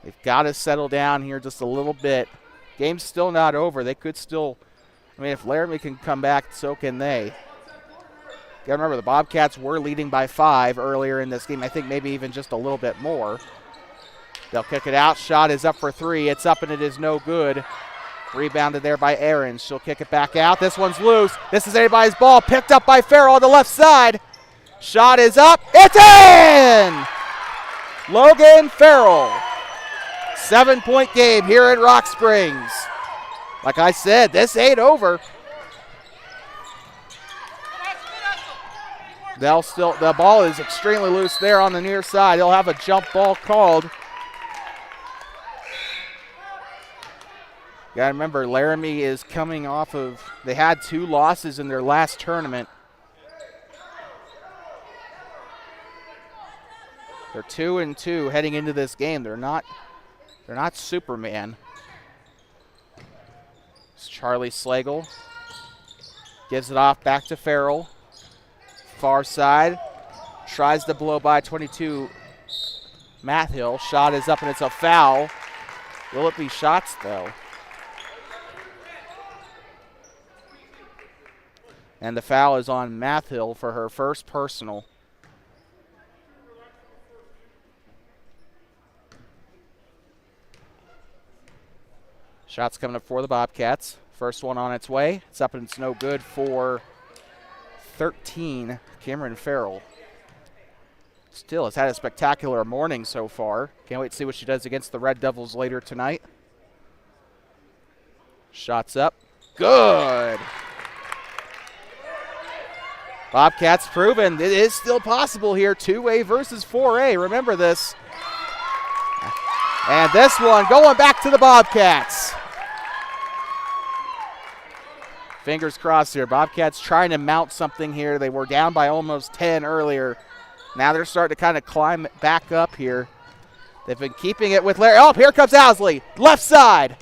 They've got to settle down here just a little bit. Game's still not over. They could still, if Laramie can come back, so can they. You gotta remember, the Bobcats were leading by 5 earlier in this game. I think maybe even just a little bit more. They'll kick it out. Shot is up for 3. It's up and it is no good. Rebounded there by Ahrens. She'll kick it back out. This one's loose. This is anybody's ball. Picked up by Farrell on the left side. Shot is up. It's in! Logan Farrell. 7-point game here in Rock Springs. Like I said, this ain't over. The ball is extremely loose there on the near side. They'll have a jump ball called. Got to remember, Laramie is coming off of, they had 2 losses in their last tournament. They're 2-2 heading into this game. They're not Superman. It's Charlie Slagle. Gives it off back to Farrell. Far side, tries to blow by 22 Mathill. Shot is up and it's a foul. Will it be shots though? And the foul is on Mathill for her first personal. Shots coming up for the Bobcats. First one on its way. It's up and it's no good for 13, Cameron Farrell. Still has had a spectacular morning so far. Can't wait to see what she does against the Red Devils later tonight. Shots up. Good. Bobcats proven it is still possible here. 2A versus 4A. Remember this. And this one going back to the Bobcats. Fingers crossed here. Bobcats trying to mount something here. They were down by almost 10 earlier. Now they're starting to kind of climb back up here. They've been keeping it with Larry. Oh, here comes Owsley. Left side.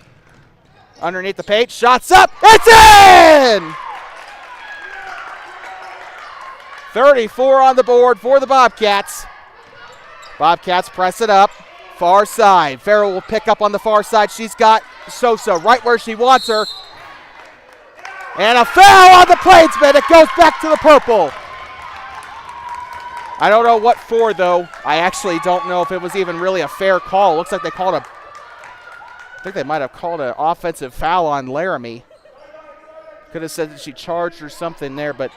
Underneath the paint. Shots up. It's in! 34 on the board for the Bobcats. Bobcats press it up. Far side. Farrell will pick up on the far side. She's got Sosa right where she wants her. And a foul on the Plainsmen. It goes back to the purple. I don't know what for, though. I actually don't know if it was even really a fair call. Looks like they called I think they might have called an offensive foul on Laramie. Could have said that she charged or something there, but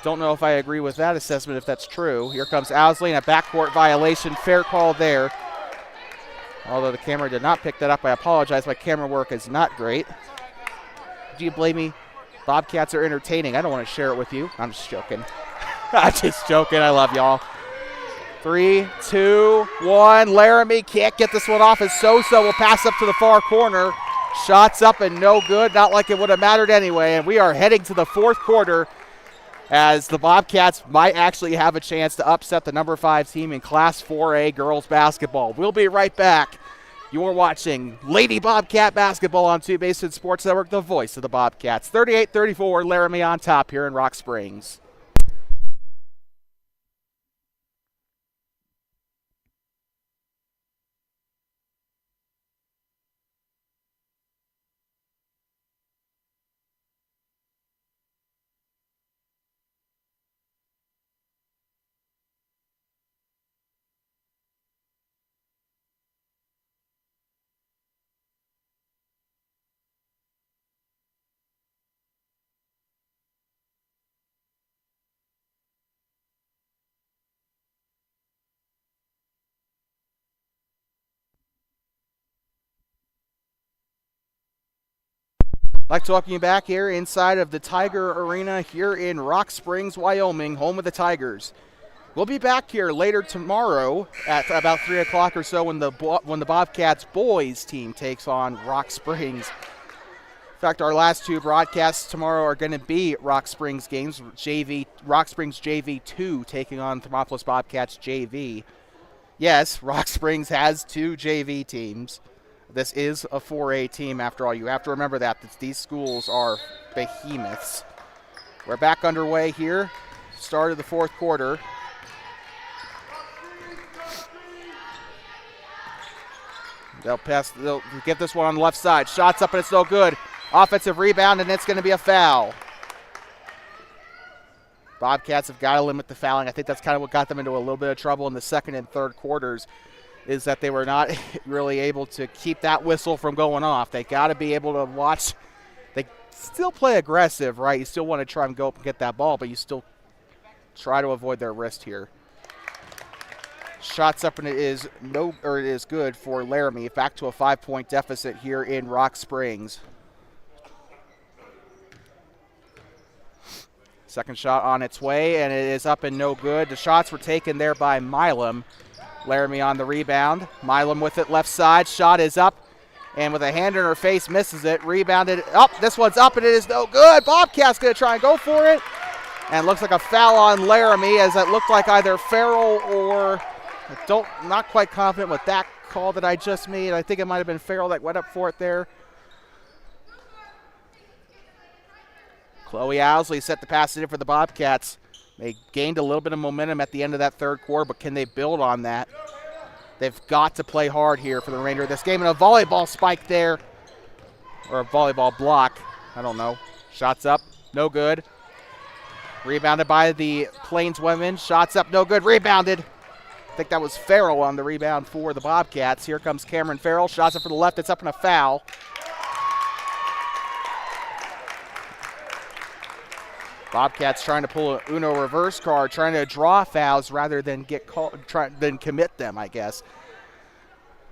don't know if I agree with that assessment if that's true. Here comes Owsley and a backcourt violation. Fair call there. Although the camera did not pick that up, I apologize. My camera work is not great. Do you blame me? Bobcats are entertaining. I don't want to share it with you. I'm just joking. I'm just joking. I love y'all. 3, 2, 1. Laramie can't get this one off as Sosa will pass up to the far corner. Shots up and no good. Not like it would have mattered anyway. And we are heading to the fourth quarter as the Bobcats might actually have a chance to upset the number 5 team in Class 4A girls basketball. We'll be right back. You are watching Lady Bobcat basketball on 2 Basin Sports Network, the voice of the Bobcats. 38-34, Laramie on top here in Rock Springs. I'd like to welcome you back here inside of the Tiger Arena here in Rock Springs, Wyoming, home of the Tigers. We'll be back here later tomorrow at about 3 o'clock or so when the Bobcats boys team takes on Rock Springs. In fact, our last 2 broadcasts tomorrow are going to be Rock Springs games. Rock Springs JV 2 taking on Thermopolis Bobcats JV. Yes, Rock Springs has 2 JV teams. This is a 4A team after all. You have to remember that these schools are behemoths. We're back underway here. Start of the fourth quarter. They'll get this one on the left side. Shots up and it's no good. Offensive rebound and it's going to be a foul. Bobcats have got to limit the fouling. I think that's kind of what got them into a little bit of trouble in the second and third quarters, is that they were not really able to keep that whistle from going off. They got to be able to watch. They still play aggressive, right? You still want to try and go up and get that ball, but you still try to avoid their wrist here. Shots up and it is good for Laramie. Back to a 5-point deficit here in Rock Springs. Second shot on its way, and it is up and no good. The shots were taken there by Milam. Laramie on the rebound. Milam with it left side. Shot is up, and with a hand in her face, misses it. Rebounded up. This one's up, and it is no good. Bobcats going to try and go for it. And looks like a foul on Laramie, as it looked like either Farrell or not quite confident with that call that I just made. I think it might have been Farrell that went up for it there. Chloe Owsley set the pass in for the Bobcats. They gained a little bit of momentum at the end of that third quarter, but can they build on that? They've got to play hard here for the remainder of this game. And a volleyball spike there, or a volleyball block. I don't know. Shots up, no good. Rebounded by the Plainswomen. Shots up, no good. Rebounded. I think that was Farrell on the rebound for the Bobcats. Here comes Cameron Farrell. Shots up for the left. It's up and a foul. Bobcats trying to pull a Uno reverse card, trying to draw fouls rather than commit them, I guess.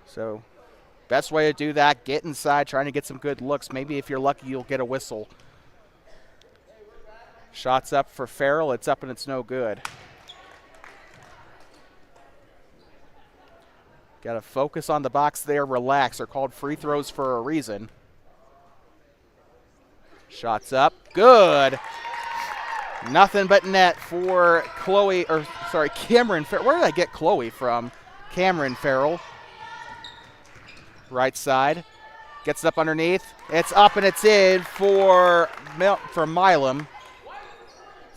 So, best way to do that, get inside, trying to get some good looks. Maybe if you're lucky, you'll get a whistle. Shots up for Farrell. It's up and it's no good. Got to focus on the box there, relax. They're called free throws for a reason. Shots up, good. Nothing but net for Cameron Farrell. Where did I get Chloe from? Cameron Farrell. Right side. Gets it up underneath. It's up and it's in for Milam.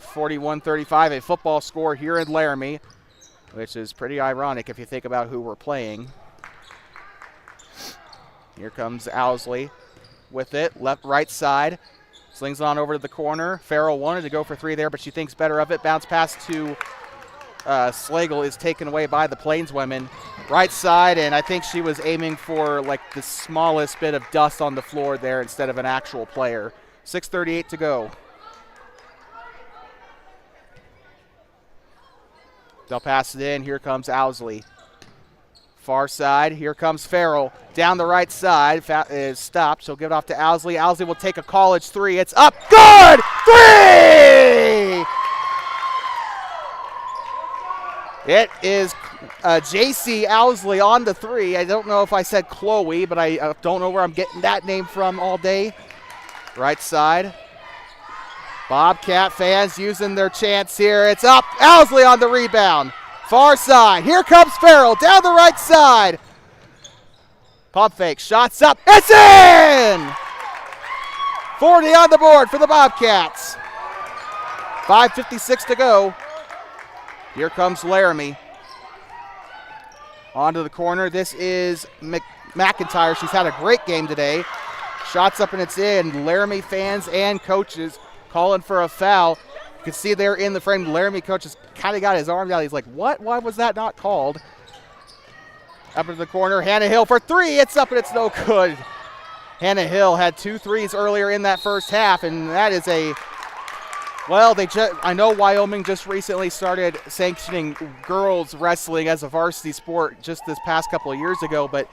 41-35, a football score here in Laramie, which is pretty ironic if you think about who we're playing. Here comes Owsley with it, right side. Slings on over to the corner. Farrell wanted to go for three there, but she thinks better of it. Bounce pass to Slagle is taken away by the Plainswomen. Right side, and I think she was aiming for like the smallest bit of dust on the floor there instead of an actual player. 6:38 to go. They'll pass it in. Here comes Owsley. Far side. Here comes Farrell. Down the right side. Is stopped. She'll give it off to Owsley. Owsley will take a college three. It's up. Good! Three! It is J.C. Owsley on the three. I don't know if I said Chloe, but I don't know where I'm getting that name from all day. Right side. Bobcat fans using their chance here. It's up. Owsley on the rebound. Far side. Here comes Farrell down the right side. Pump fake. Shots up. It's in! 40 on the board for the Bobcats. 5:56 to go. Here comes Laramie. Onto the corner. This is McIntyre. She's had a great game today. Shots up and it's in. Laramie fans and coaches calling for a foul. You can see there in the frame, the Laramie coach has kind of got his arms out. He's like, what? Why was that not called? Up into the corner. Hannah Hill for three. It's up and it's no good. Hannah Hill had 2 threes earlier in that first half, and that is I know Wyoming just recently started sanctioning girls wrestling as a varsity sport just this past couple of years ago, but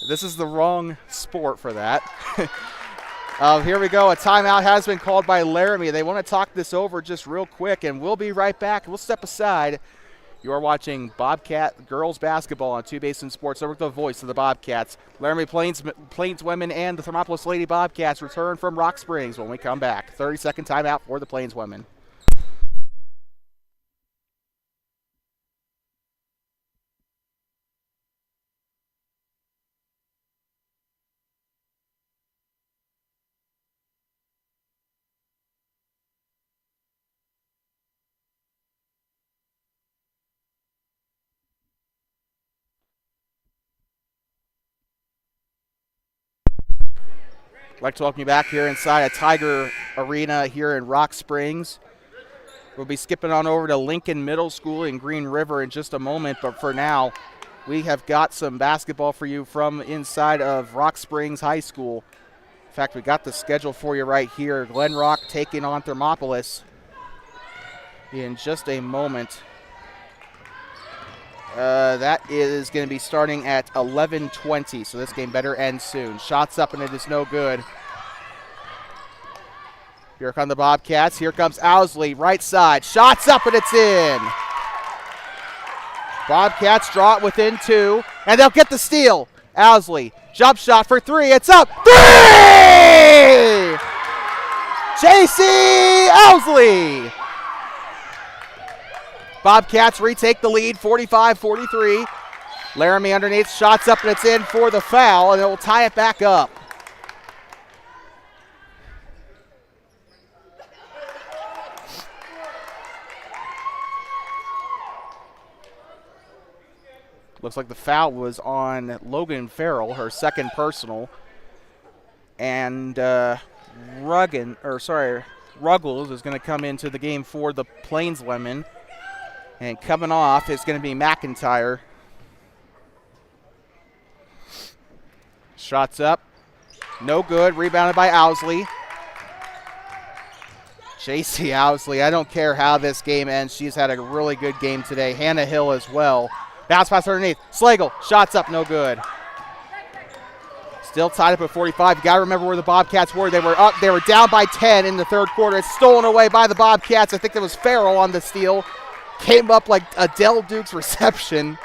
this is the wrong sport for that. Here we go. A timeout has been called by Laramie. They want to talk this over just real quick, and we'll be right back. We'll step aside. You are watching Bobcat girls basketball on Two Basin Sports over the voice of the Bobcats. Laramie Plainswomen and the Thermopolis Lady Bobcats return from Rock Springs when we come back. 30-second timeout for the Plainswomen. I'd like to welcome you back here inside a Tiger Arena here in Rock Springs. We'll be skipping on over to Lincoln Middle School in Green River in just a moment, but for now, we have got some basketball for you from inside of Rock Springs High School. In fact, we got the schedule for you right here. Glen Rock taking on Thermopolis in just a moment. That is going to be starting at 11:20, so this game better end soon. Shots up, and it is no good. Here come the Bobcats. Here comes Owsley, right side. Shots up, and it's in. Bobcats draw it within 2, and they'll get the steal. Owsley, jump shot for 3. It's up. 3! J.C. Owsley. Bobcats retake the lead, 45-43. Laramie underneath, shots up, and it's in for the foul, and it will tie it back up. Looks like the foul was on Logan Farrell, her second personal. And Ruggles is going to come into the game for the Plainswomen. And coming off is going to be McIntyre. Shots up. No good. Rebounded by Owsley. JC Owsley, I don't care how this game ends. She's had a really good game today. Hannah Hill as well. Bounce pass underneath. Slagle, shots up, no good. Still tied up at 45. You got to remember where the Bobcats were. They were up. They were down by 10 in the third quarter. It's stolen away by the Bobcats. I think that was Farrell on the steal. Came up like Adele Duke's reception.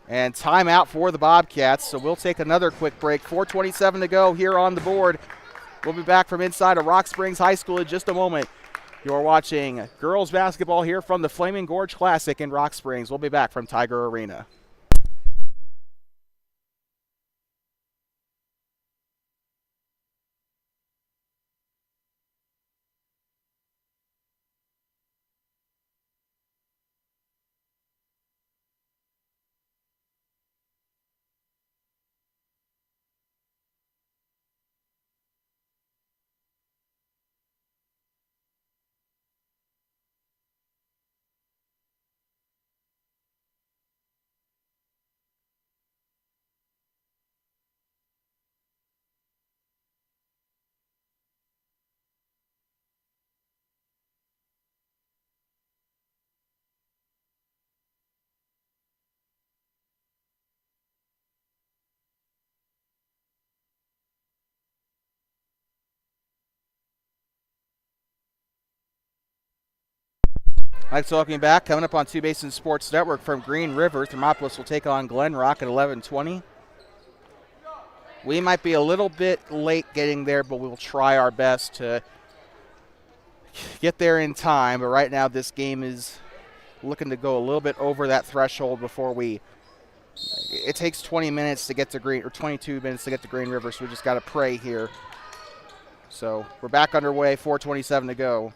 And timeout for the Bobcats, so we'll take another quick break. 4:27 to go here on the board. We'll be back from inside of Rock Springs High School in just a moment. You're watching girls basketball here from the Flaming Gorge Classic in Rock Springs. We'll be back from Tiger Arena. Thanks for welcome back. Coming up on Two Basin Sports Network from Green River, Thermopolis will take on Glen Rock at 11:20. We might be a little bit late getting there, but we'll try our best to get there in time. But right now this game is looking to go a little bit over that threshold before it takes 20 minutes to get to Green, or 22 minutes to get to Green River, so we just got to pray here. So we're back underway, 4:27 to go.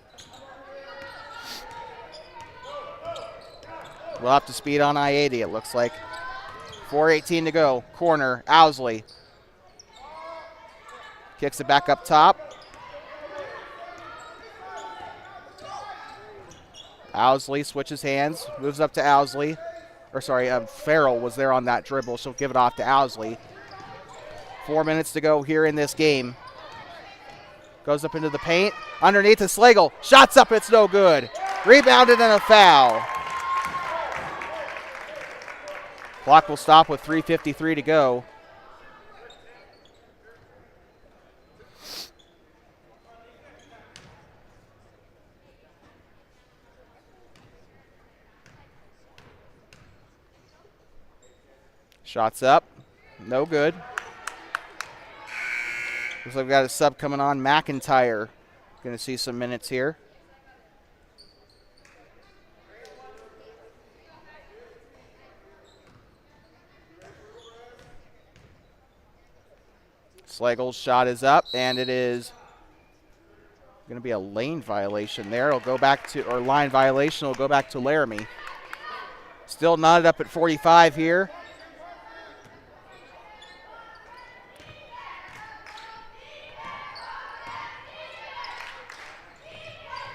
We'll have to speed on I-80, it looks like. 4:18 to go. Corner, Owsley. Kicks it back up top. Owsley switches hands, moves up to Owsley. Farrell was there on that dribble. She'll give it off to Owsley. 4 minutes to go here in this game. Goes up into the paint. Underneath to Slagle. Shots up, it's no good. Rebounded and a foul. Clock will stop with 3:53 to go. Shots up. No good. Looks like we've got a sub coming on. McIntyre going to see some minutes here. Slagle's shot is up, and it is going to be a lane violation there. It'll go back to, or line violation, will go back to Laramie. Still knotted up at 45 here.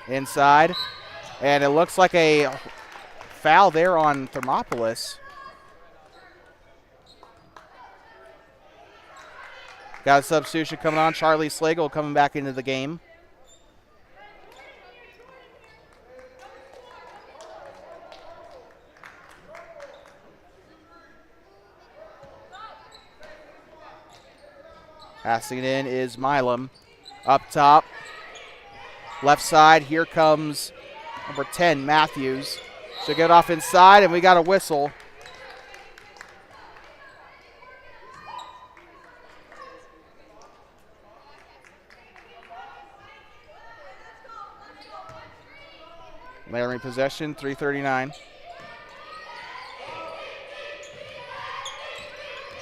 Inside, and it looks like a foul there on Thermopolis. Got a substitution coming on. Charlie Slagle coming back into the game. Passing it in is Milam. Up top. Left side, here comes number 10, Matthews. She'll get off inside, and we got a whistle. Laramie possession, 3:39.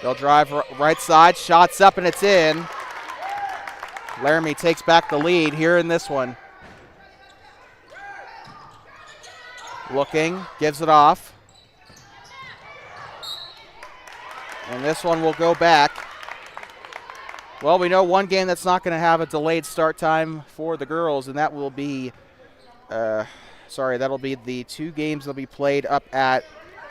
They'll drive right side, shots up, and it's in. Laramie takes back the lead here in this one. Looking, gives it off. And this one will go back. Well, we know one game that's not going to have a delayed start time for the girls, and that will be, that'll be the 2 games that'll be played up at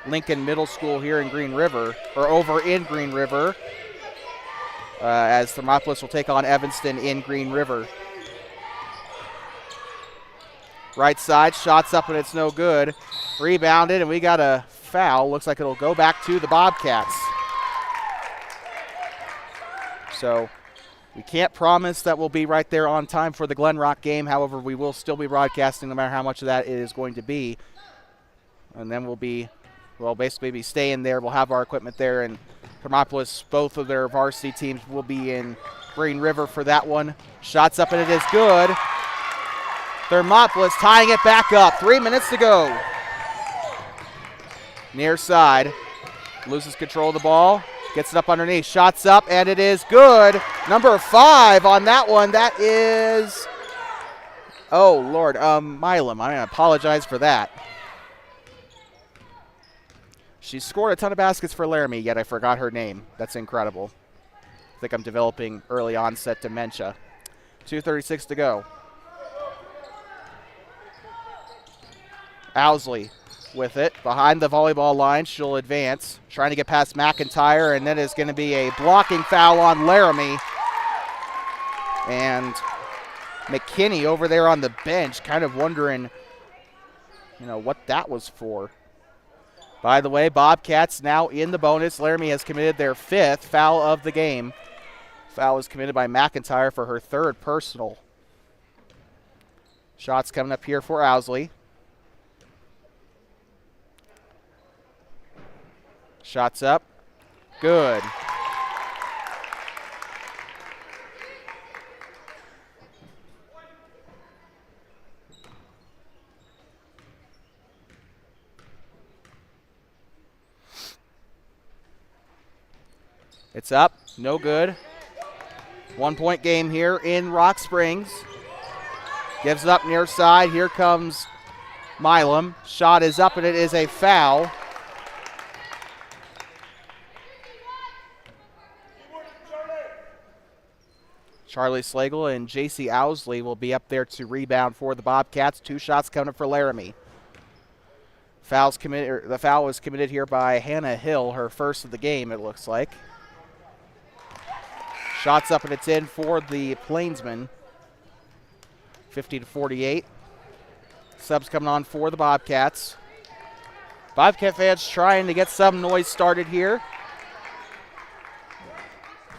Lincoln Middle School here in Green River, or over in Green River, as Thermopolis will take on Evanston in Green River. Right side, shots up and it's no good. Rebounded, and we got a foul. Looks like it'll go back to the Bobcats. So we can't promise that we'll be right there on time for the Glen Rock game. However, we will still be broadcasting no matter how much of that it is going to be. And then we'll basically be staying there. We'll have our equipment there, and Thermopolis, both of their varsity teams will be in Green River for that one. Shots up and it is good. Thermopolis tying it back up. 3 minutes to go. Near side. Loses control of the ball. Gets it up underneath. Shots up and it is good. Number 5 on that one. That is, oh Lord, Milam. I apologize for that. She scored a ton of baskets for Laramie, yet I forgot her name. That's incredible. I think I'm developing early onset dementia. 2:36 to go. Owsley with it behind the volleyball line. She'll advance, trying to get past McIntyre, and then it's going to be a blocking foul on Laramie. And McKinney over there on the bench, kind of wondering, what that was for. By the way, Bobcats now in the bonus. Laramie has committed their 5th foul of the game. Foul was committed by McIntyre for her 3rd personal. Shots coming up here for Owsley. Shots up. Good. It's up. No good. 1-point game here in Rock Springs. Gives it up near side. Here comes Milam. Shot is up and it is a foul. Charlie Slagle and J.C. Owsley will be up there to rebound for the Bobcats. 2 shots coming up for Laramie. The foul was committed here by Hannah Hill, her first of the game, it looks like. Shots up and it's in for the Plainsmen. 50-48. Subs coming on for the Bobcats. Bobcat fans trying to get some noise started here.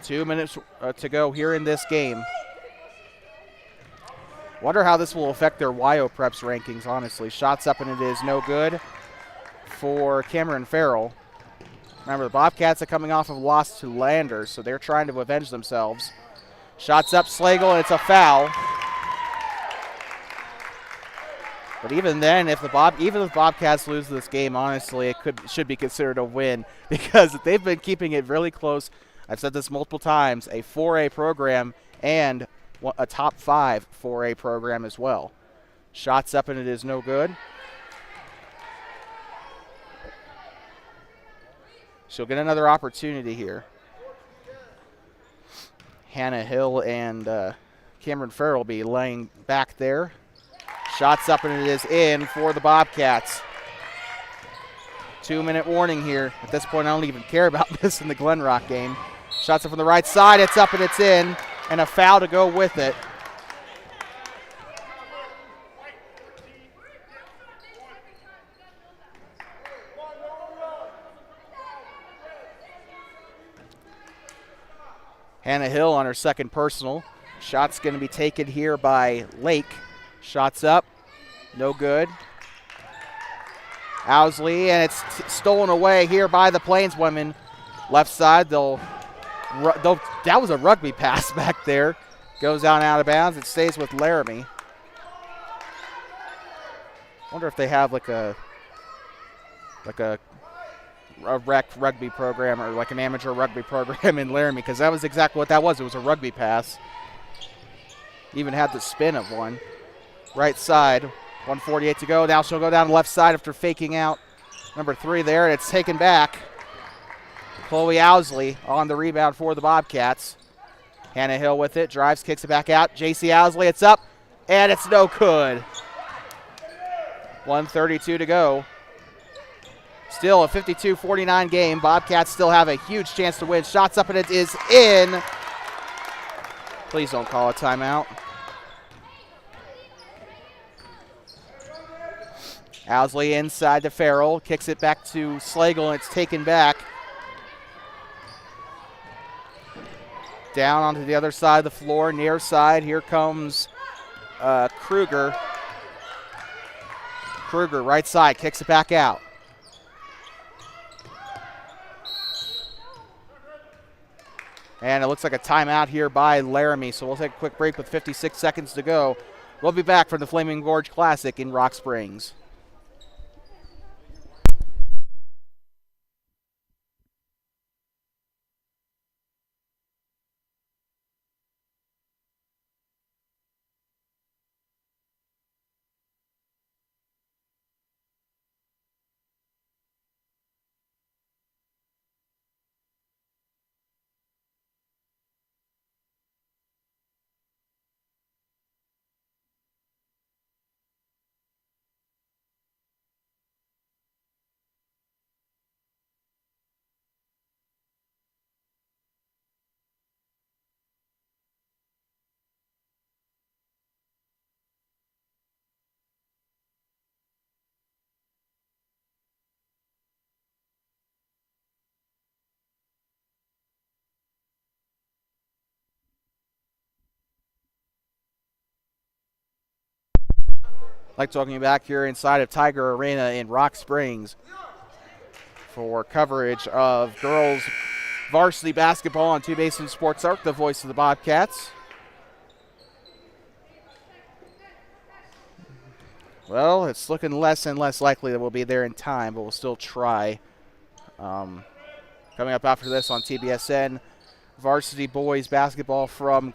2 minutes to go here in this game. Wonder how this will affect their YO Preps rankings, honestly. Shots up and it is no good for Cameron Farrell. Remember, the Bobcats are coming off of a loss to Landers, so they're trying to avenge themselves. Shots up, Slagle, and it's a foul. But even then, if the Bobcats lose this game, honestly, it should be considered a win because they've been keeping it really close. I've said this multiple times, a 4A program and a top 5 4A program as well. Shots up and it is no good. She'll get another opportunity here. Hannah Hill and Cameron Farrell will be laying back there. Shots up and it is in for the Bobcats. 2-minute warning here. At this point, I don't even care about this in the Glen Rock game. Shots up from the right side. It's up and it's in. And a foul to go with it. Hannah Hill on her 2nd personal. Shot's going to be taken here by Lake. Shots up. No good. Owsley, and it's stolen away here by the Plainswomen. Left side, that was a rugby pass back there. Goes out of bounds. It stays with Laramie. Wonder if they have like a rec rugby program or like an amateur rugby program in Laramie, because that was exactly what that was. It was a rugby pass. Even had the spin of one. Right side, 1:48 to go. Now she'll go down the left side after faking out number 3 there, and it's taken back. Chloe Owsley on the rebound for the Bobcats. Hannah Hill with it, drives, kicks it back out. JC Owsley, it's up, and it's no good. 1:32 to go. Still a 52-49 game. Bobcats still have a huge chance to win. Shots up, and it is in. Please don't call a timeout. Owsley inside to Farrell, kicks it back to Slagle, and it's taken back. Down onto the other side of the floor, near side. Here comes Kruger. Kruger, right side, kicks it back out. And it looks like a timeout here by Laramie, so we'll take a quick break with 56 seconds to go. We'll be back from the Flaming Gorge Classic in Rock Springs. Like talking you back here inside of Tiger Arena in Rock Springs for coverage of girls varsity basketball on Two Basin Sports Arc, the voice of the Bobcats. Well, it's looking less and less likely that we'll be there in time, but we'll still try. Coming up after this on TBSN, varsity boys basketball from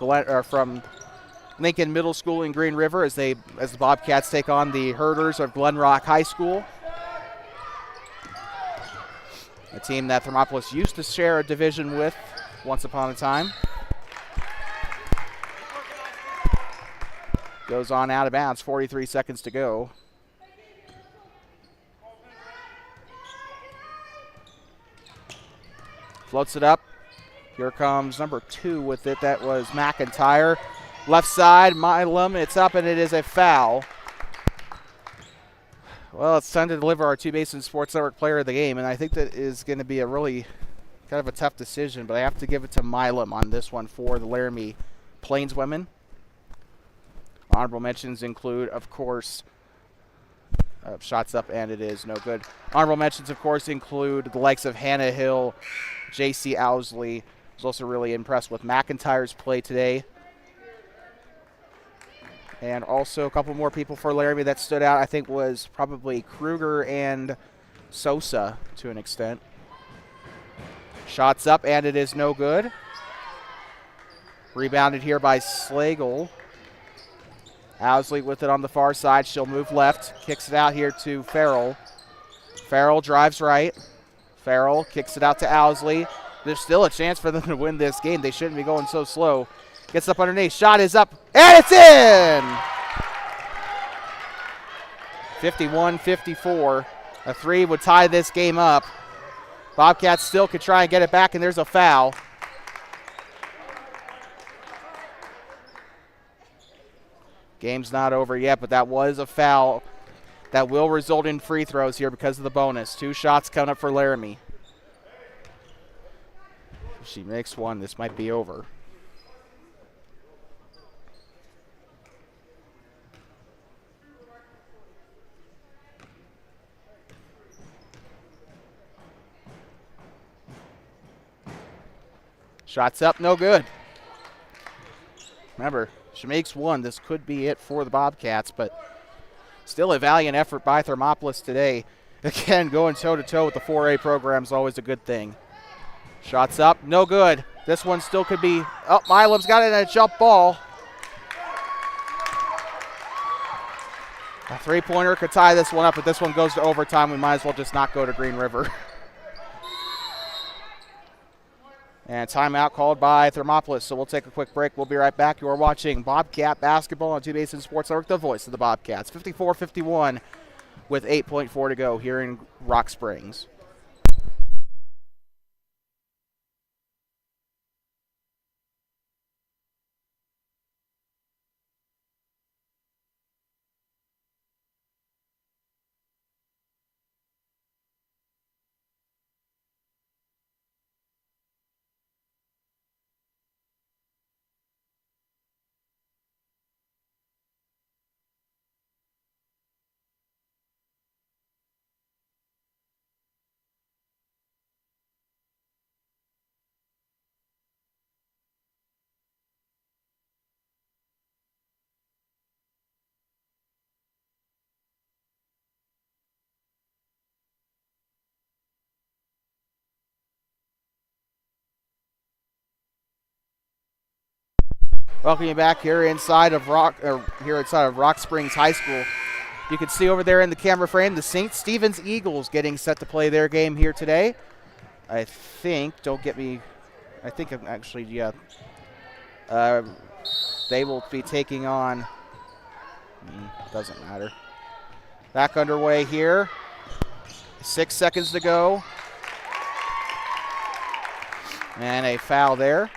Lincoln Middle School in Green River as the Bobcats take on the Herders of Glen Rock High School. A team that Thermopolis used to share a division with once upon a time. Goes on out of bounds, 43 seconds to go. Floats it up. Here comes number 2 with it. That was McIntyre. Left side, Milam, it's up, and it is a foul. Well, it's time to deliver our Two Basin Sports Network player of the game, and I think that is going to be a really kind of a tough decision, but I have to give it to Milam on this one for the Laramie Plainswomen. Honorable mentions include, of course, shots up, and it is no good. Honorable mentions, of course, include the likes of Hannah Hill, J.C. Owsley. I was also really impressed with McIntyre's play today. And also a couple more people for Laramie that stood out, I think, was probably Kruger and Sosa to an extent. Shots up, and it is no good. Rebounded here by Slagle. Owsley with it on the far side. She'll move left. Kicks it out here to Farrell. Farrell drives right. Farrell kicks it out to Owsley. There's still a chance for them to win this game. They shouldn't be going so slow. Gets up underneath. Shot is up, and it's in! 51-54. A 3 would tie this game up. Bobcats still could try and get it back, and there's a foul. Game's not over yet, but that was a foul that will result in free throws here because of the bonus. 2 shots coming up for Laramie. If she makes one, this might be over. Shots up, no good. Remember, she makes one. This could be it for the Bobcats, but still a valiant effort by Thermopolis today. Again, going toe-to-toe with the 4A program is always a good thing. Shots up, no good. This one still could be, oh, Milam's got it in a jump ball. A three-pointer could tie this one up, but this one goes to overtime. We might as well just not go to Green River. And timeout called by Thermopolis, so we'll take a quick break. We'll be right back. You are watching Bobcat basketball on 2Basin Sports Network, the voice of the Bobcats. 54-51 with 8.4 to go here in Rock Springs. Welcome you back here inside of Rock Springs High School. You can see over there in the camera frame the St. Stephen's Eagles getting set to play their game here today. I think, they will be taking on, doesn't matter. Back underway here. 6 seconds to go. And a foul there.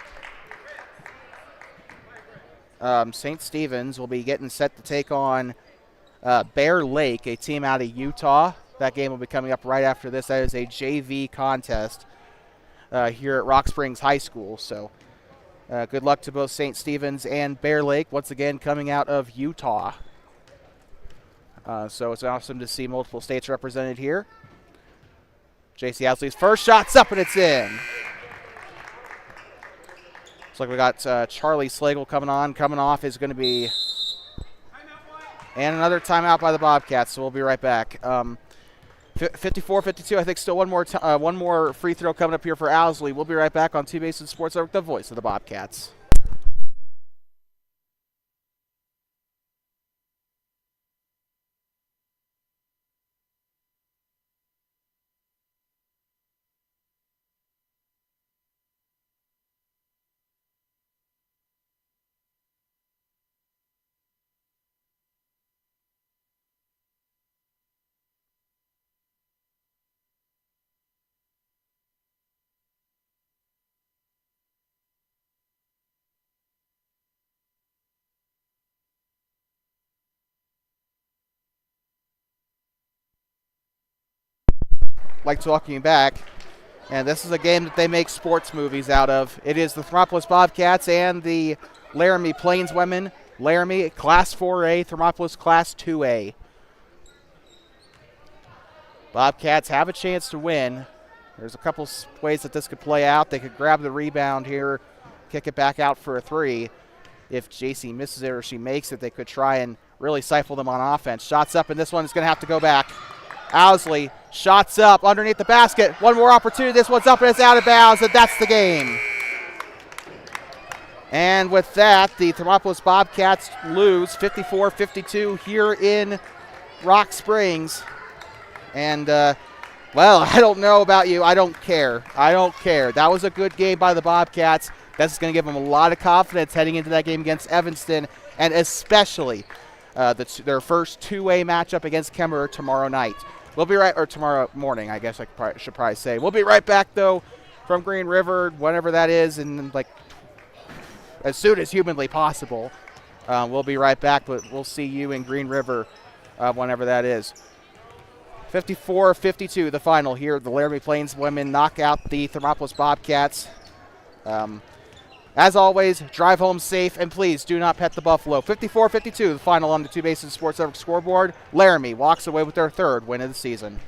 St. Stephen's will be getting set to take on Bear Lake, a team out of Utah. That game will be coming up right after this. That is a JV contest here at Rock Springs High School. So good luck to both St. Stephen's and Bear Lake, once again coming out of Utah. So it's awesome to see multiple states represented here. J.C. Ousley's first shot's up and it's in. Looks like we got Charlie Slagle coming off is going to be, and another timeout by the Bobcats, so we'll be right back. 54-52, I think still one more free throw coming up here for Ousley. We'll be right back on 2Basin Sports Network, the voice of the Bobcats. Like to welcome you back, and this is a game that they make sports movies out of. It is the Thermopolis Bobcats and the Laramie Plainswomen. Laramie Class 4A, Thermopolis Class 2A. Bobcats have a chance to win. There's a couple ways that this could play out. They could grab the rebound here, kick it back out for a three. If JC misses it or she makes it, they could try and really stifle them on offense. Shots up, and this one is going to have to go back. Ousley, shots up underneath the basket. One more opportunity. This one's up and it's out of bounds, and that's the game. And with that, the Thermopolis Bobcats lose 54-52 here in Rock Springs. And, well, I don't know about you. I don't care. That was a good game by the Bobcats. That's going to give them a lot of confidence heading into that game against Evanston, and especially their first 2A matchup against Kemmerer tomorrow night. We'll be right, or tomorrow morning, I guess should probably say. We'll be right back, though, from Green River, whenever that is, and like as soon as humanly possible. We'll be right back, but we'll see you in Green River whenever that is. 54-52, the final here. The Laramie Plainswomen knock out the Thermopolis Bobcats. As always, drive home safe, and please do not pet the buffalo. 54-52, the final on the 2Basin Sports Network scoreboard. Laramie walks away with their third win of the season.